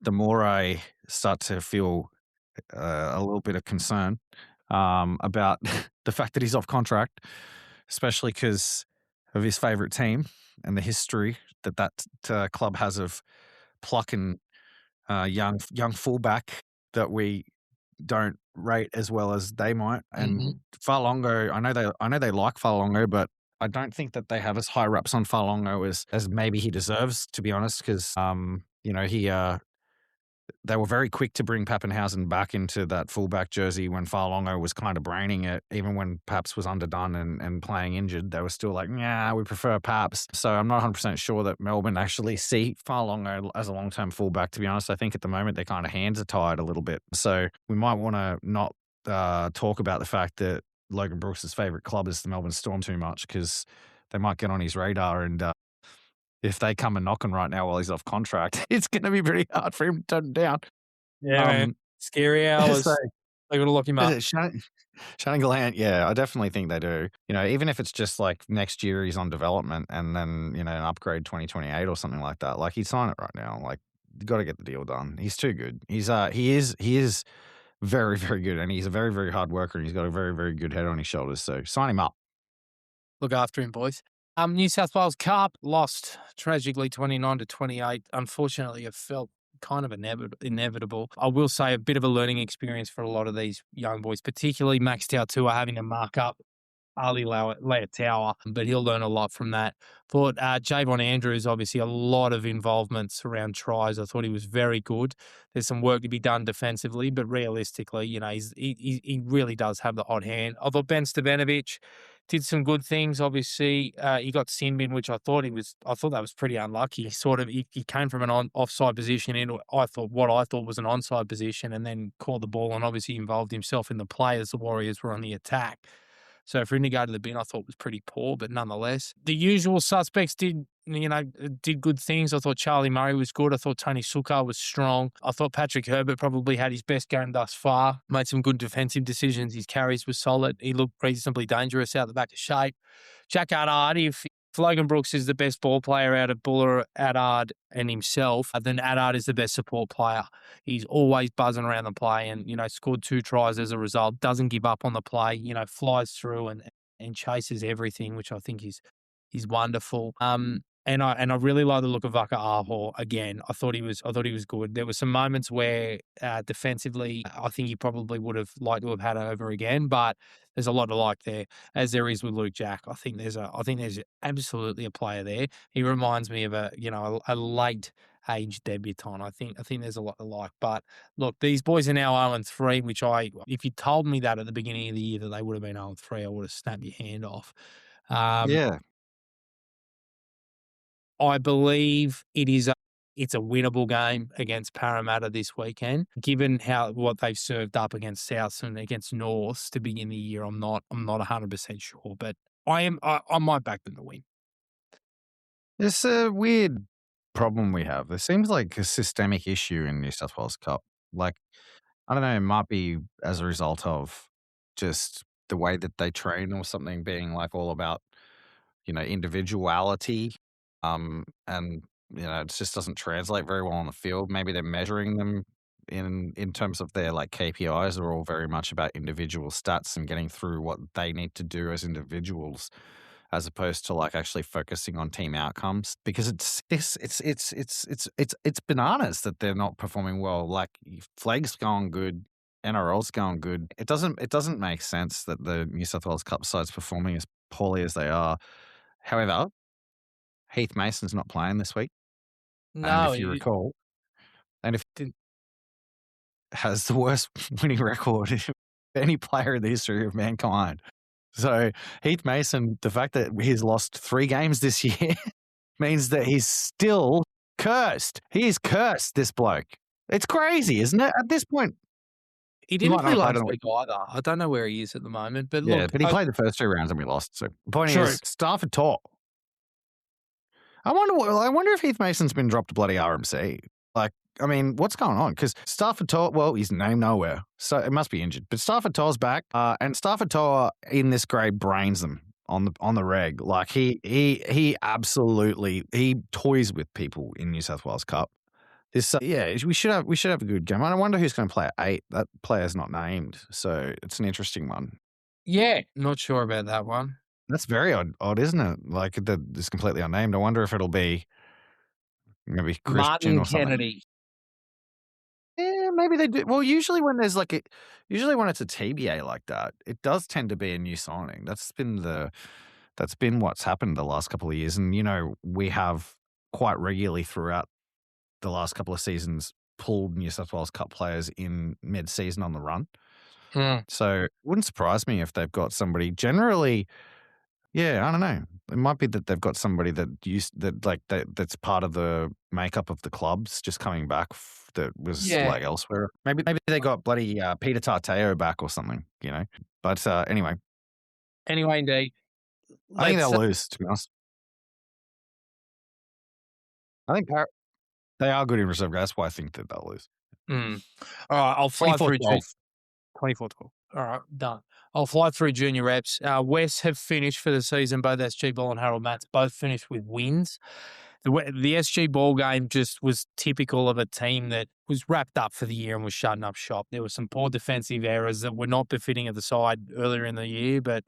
the more I start to feel a little bit of concern about the fact that he's off contract, especially because of his favorite team and the history that club has of plucking young fullback that we don't rate as well as they might. And Mhm. Farlongo, I know they like Farlongo, but I don't think that they have as high reps on Farlongo as maybe he deserves, to be honest, because he they were very quick to bring Pappenhausen back into that fullback jersey when Farlongo was kind of braining it. Even when Paps was underdone and playing injured, they were still like, yeah, we prefer Paps. So I'm not 100% sure that Melbourne actually see Farlongo as a long-term fullback, to be honest. I think at the moment their kind of hands are tied a little bit. So we might want to not talk about the fact that Logan Brooks' favourite club is the Melbourne Storm too much because they might get on his radar and if they come and knocking right now while he's off contract, it's going to be pretty hard for him to turn it down. Yeah, man. Um, Scary so hours. They gotta lock him up. Shannon Gallant, yeah, I definitely think they do. Even if it's just like next year he's on development and then, an upgrade 2028 or something like that, like he'd sign it right now. Like, you got to get the deal done. He's too good. He is very, very good. And he's a very, very hard worker and he's got a very, very good head on his shoulders. So sign him up. Look after him, boys. New South Wales Cup lost tragically 29-28. Unfortunately, it felt kind of inevitable. I will say a bit of a learning experience for a lot of these young boys, particularly Max Tautua having to mark up Ali Tower, but he'll learn a lot from that. Thought Javon Andrews, obviously a lot of involvements around tries. I thought he was very good. There's some work to be done defensively, but realistically, he really does have the hot hand. I thought Ben Stevanovic did some good things. Obviously, he got sin bin, which I thought that was pretty unlucky. He came from an offside position into what I thought was an onside position, and then caught the ball and obviously involved himself in the play as the Warriors were on the attack. So for him to go to the bin, I thought was pretty poor, but nonetheless, the usual suspects did good things. I thought Charlie Murray was good. I thought Tony Sukar was strong. I thought Patrick Herbert probably had his best game thus far. Made some good defensive decisions. His carries were solid. He looked reasonably dangerous out the back of shape. Jack Addard, if Logan Brooks is the best ball player out of Buller, Addard, and himself, then Addard is the best support player. He's always buzzing around the play and, scored 2 tries as a result, doesn't give up on the play, flies through and chases everything, which I think is wonderful. And I really like the look of Vaka Aho again. I thought he was good. There were some moments where defensively, I think he probably would have liked to have had it over again, but there's a lot to like there, as there is with Luke Jack. I think there's absolutely a player there. He reminds me of a late age debutant. I think there's a lot to like. But look, these boys are now 0-3, which if you told me that at the beginning of the year that they would have been 0-3, I would have snapped your hand off. Um, Yeah. I believe it's a winnable game against Parramatta this weekend. Given what they've served up against South and against North to begin the year, I'm not 100% sure, but I might back them to win. It's a weird problem we have. There seems like a systemic issue in New South Wales Cup. Like, I don't know, it might be as a result of just the way that they train or something being like all about, individuality. And it just doesn't translate very well on the field. Maybe they're measuring them in terms of their like KPIs are all very much about individual stats and getting through what they need to do as individuals as opposed to like actually focusing on team outcomes because it's bananas that they're not performing well. Like Flag's going good, NRL's going good. It doesn't make sense that the New South Wales Cup side's performing as poorly as they are. However, Heath Mason's not playing this week, and No, if you it recall, and if didn't. has the worst winning record of any player in the history of mankind. So Heath Mason, the fact that he's lost 3 games this year means that he's still cursed. He is cursed, this bloke. It's crazy, isn't it? At this point, He he didn't might not play have played last on the week either. I don't know where he is at the moment, but yeah, look, but he played the first 2 rounds and we lost. So the point true. is, Stafford taught. I wonder if Heath Mason's been dropped to bloody RMC. Like, I mean, what's going on? Because Stafford Toa, well, he's named nowhere, so it must be injured. But Stafford Toa's back, and Stafford Toa in this grade brains them on the reg. Like he absolutely he toys with people in New South Wales Cup. This yeah, we should have a good game. I wonder who's going to play at 8. That player's not named, so it's an interesting one. Yeah, not sure about that one. That's very odd, isn't it? Like that is completely unnamed. I wonder if it'll be maybe Christian Martin or something. Kennedy. Yeah, maybe they do. Well, usually when it's a TBA like that, it does tend to be a new signing. That's been what's happened the last couple of years, and we have quite regularly throughout the last couple of seasons pulled New South Wales Cup players in mid-season on the run. Hmm. So it wouldn't surprise me if they've got somebody. Generally, yeah, I don't know. It might be that they've got somebody that's part of the makeup of the clubs just coming back that was Yeah. like elsewhere. Maybe they got bloody Peter Tarteo back or something, But anyway, Anyway, indeed. I think Let's they'll lose. To be honest, I think they are good in reserve grade. That's why I think that they'll lose. All right, I'll fly through 24-12. 24-12. All right, done. I'll fly through junior reps. West have finished for the season. Both SG Ball and Harold Matts both finished with wins. The SG Ball game just was typical of a team that was wrapped up for the year and was shutting up shop. There were some poor defensive errors that were not befitting of the side earlier in the year, but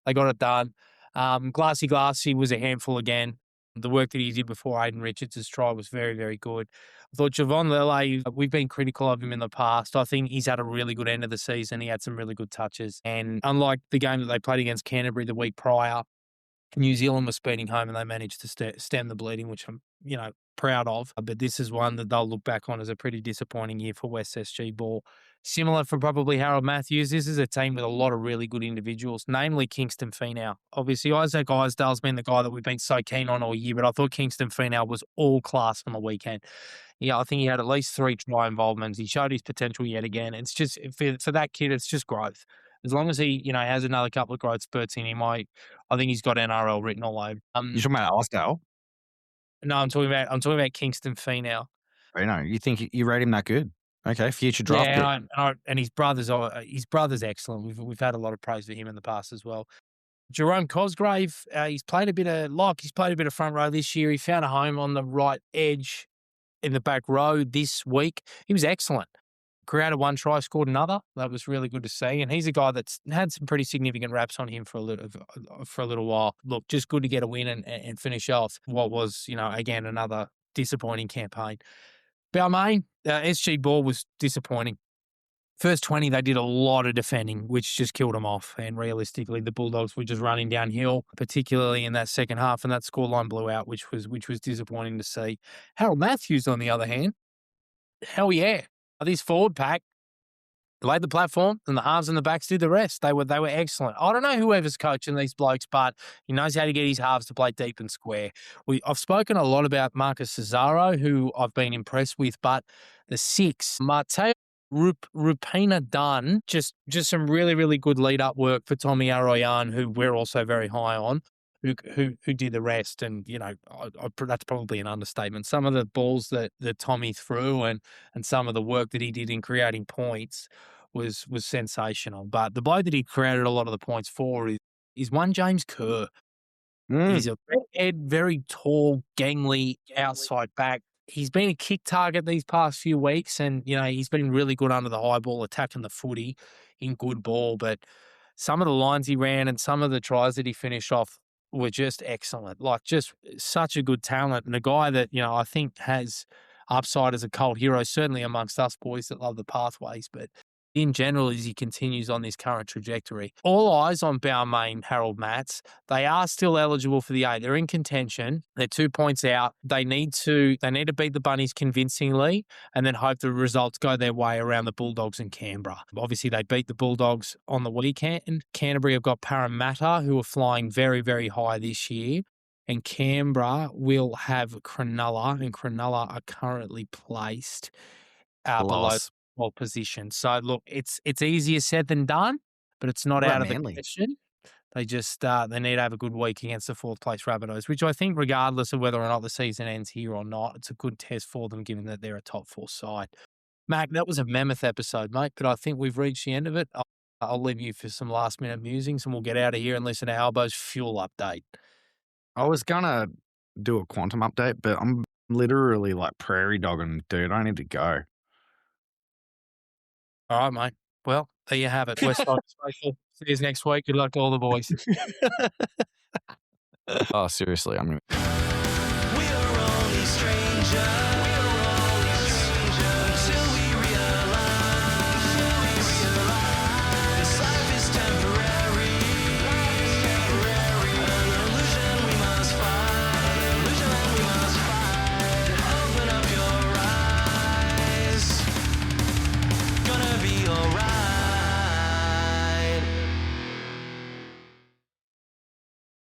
they got it done. Glassy was a handful again. The work that he did before Aiden Richards' try was very, very good. I thought Javon Lele, we've been critical of him in the past. I think he's had a really good end of the season. He had some really good touches. And unlike the game that they played against Canterbury the week prior, New Zealand was speeding home and they managed to stem the bleeding, which I'm, proud of. But this is one that they'll look back on as a pretty disappointing year for West SG Ball. Similar for probably Harold Matthews, this is a team with a lot of really good individuals, namely Kingston Finau. Obviously, Isaac Isdale's been the guy that we've been so keen on all year, but I thought Kingston Finau was all class on the weekend. Yeah, I think he had at least 3 try involvements. He showed his potential yet again. It's just, for that kid, it's just growth. As long as he, has another couple of growth spurts in him, I think he's got NRL written all over. You're talking about Osdale? No, I'm talking about Kingston Finau. You think you rate him that good? Okay, future draft pick. Yeah, and his brother's excellent. We've had a lot of praise for him in the past as well. Jerome Cosgrave, he's played a bit of front row this year. He found a home on the right edge in the back row this week. He was excellent. created one try, scored another. That was really good to see. And he's a guy that's had some pretty significant raps on him for a little while. Look, just good to get a win and finish off what was, again, another disappointing campaign. Balmain, SG Ball was disappointing. First 20, they did a lot of defending, which just killed them off. And realistically, the Bulldogs were just running downhill, particularly in that second half, and that scoreline blew out, which was disappointing to see. Harold Matthews, on the other hand, hell yeah. This forward pack laid the platform, and the halves and the backs did the rest. They were excellent. I don't know whoever's coaching these blokes, but he knows how to get his halves to play deep and square. I've spoken a lot about Marcus Cesaro, who I've been impressed with, but the six, Mateo Rupina Dunn, just some really, really good lead-up work for Tommy Arroyan, who we're also very high on, who did the rest. And, that's probably an understatement. Some of the balls that Tommy threw and some of the work that he did in creating points was sensational. But the bloke that he created a lot of the points for is one James Kerr. He's a redhead, very tall, gangly outside back. He's been a kick target these past few weeks, and, he's been really good under the high ball, attacking the footy in good ball. But some of the lines he ran and some of the tries that he finished off were just excellent. Like, just such a good talent, and a guy that, I think has upside as a cult hero, certainly amongst us boys that love the pathways, but in general, as he continues on this current trajectory. All eyes on Balmain, Harold Matts. They are still eligible for the A. They're in contention. They're 2 points out. They need to beat the Bunnies convincingly and then hope the results go their way around the Bulldogs and Canberra. Obviously, they beat the Bulldogs on the weekend. Canterbury have got Parramatta, who are flying very, very high this year. And Canberra will have Cronulla, and Cronulla are currently placed below position. So look, it's easier said than done, but it's not out of the question. They just they need to have a good week against the fourth place Rabbitohs, which I think, regardless of whether or not the season ends here or not, it's a good test for them, given that they're a top four side. Mac, that was a mammoth episode, mate, but I think we've reached the end of it. I'll leave you for some last minute musings, and we'll get out of here and listen to Albo's fuel update. I was gonna do a quantum update, but I'm literally like prairie dogging, dude. I need to go. All right, mate. Well, there you have it. West Side Spatial. See you next week. Good luck to all the boys. Oh, seriously, We're only strangers.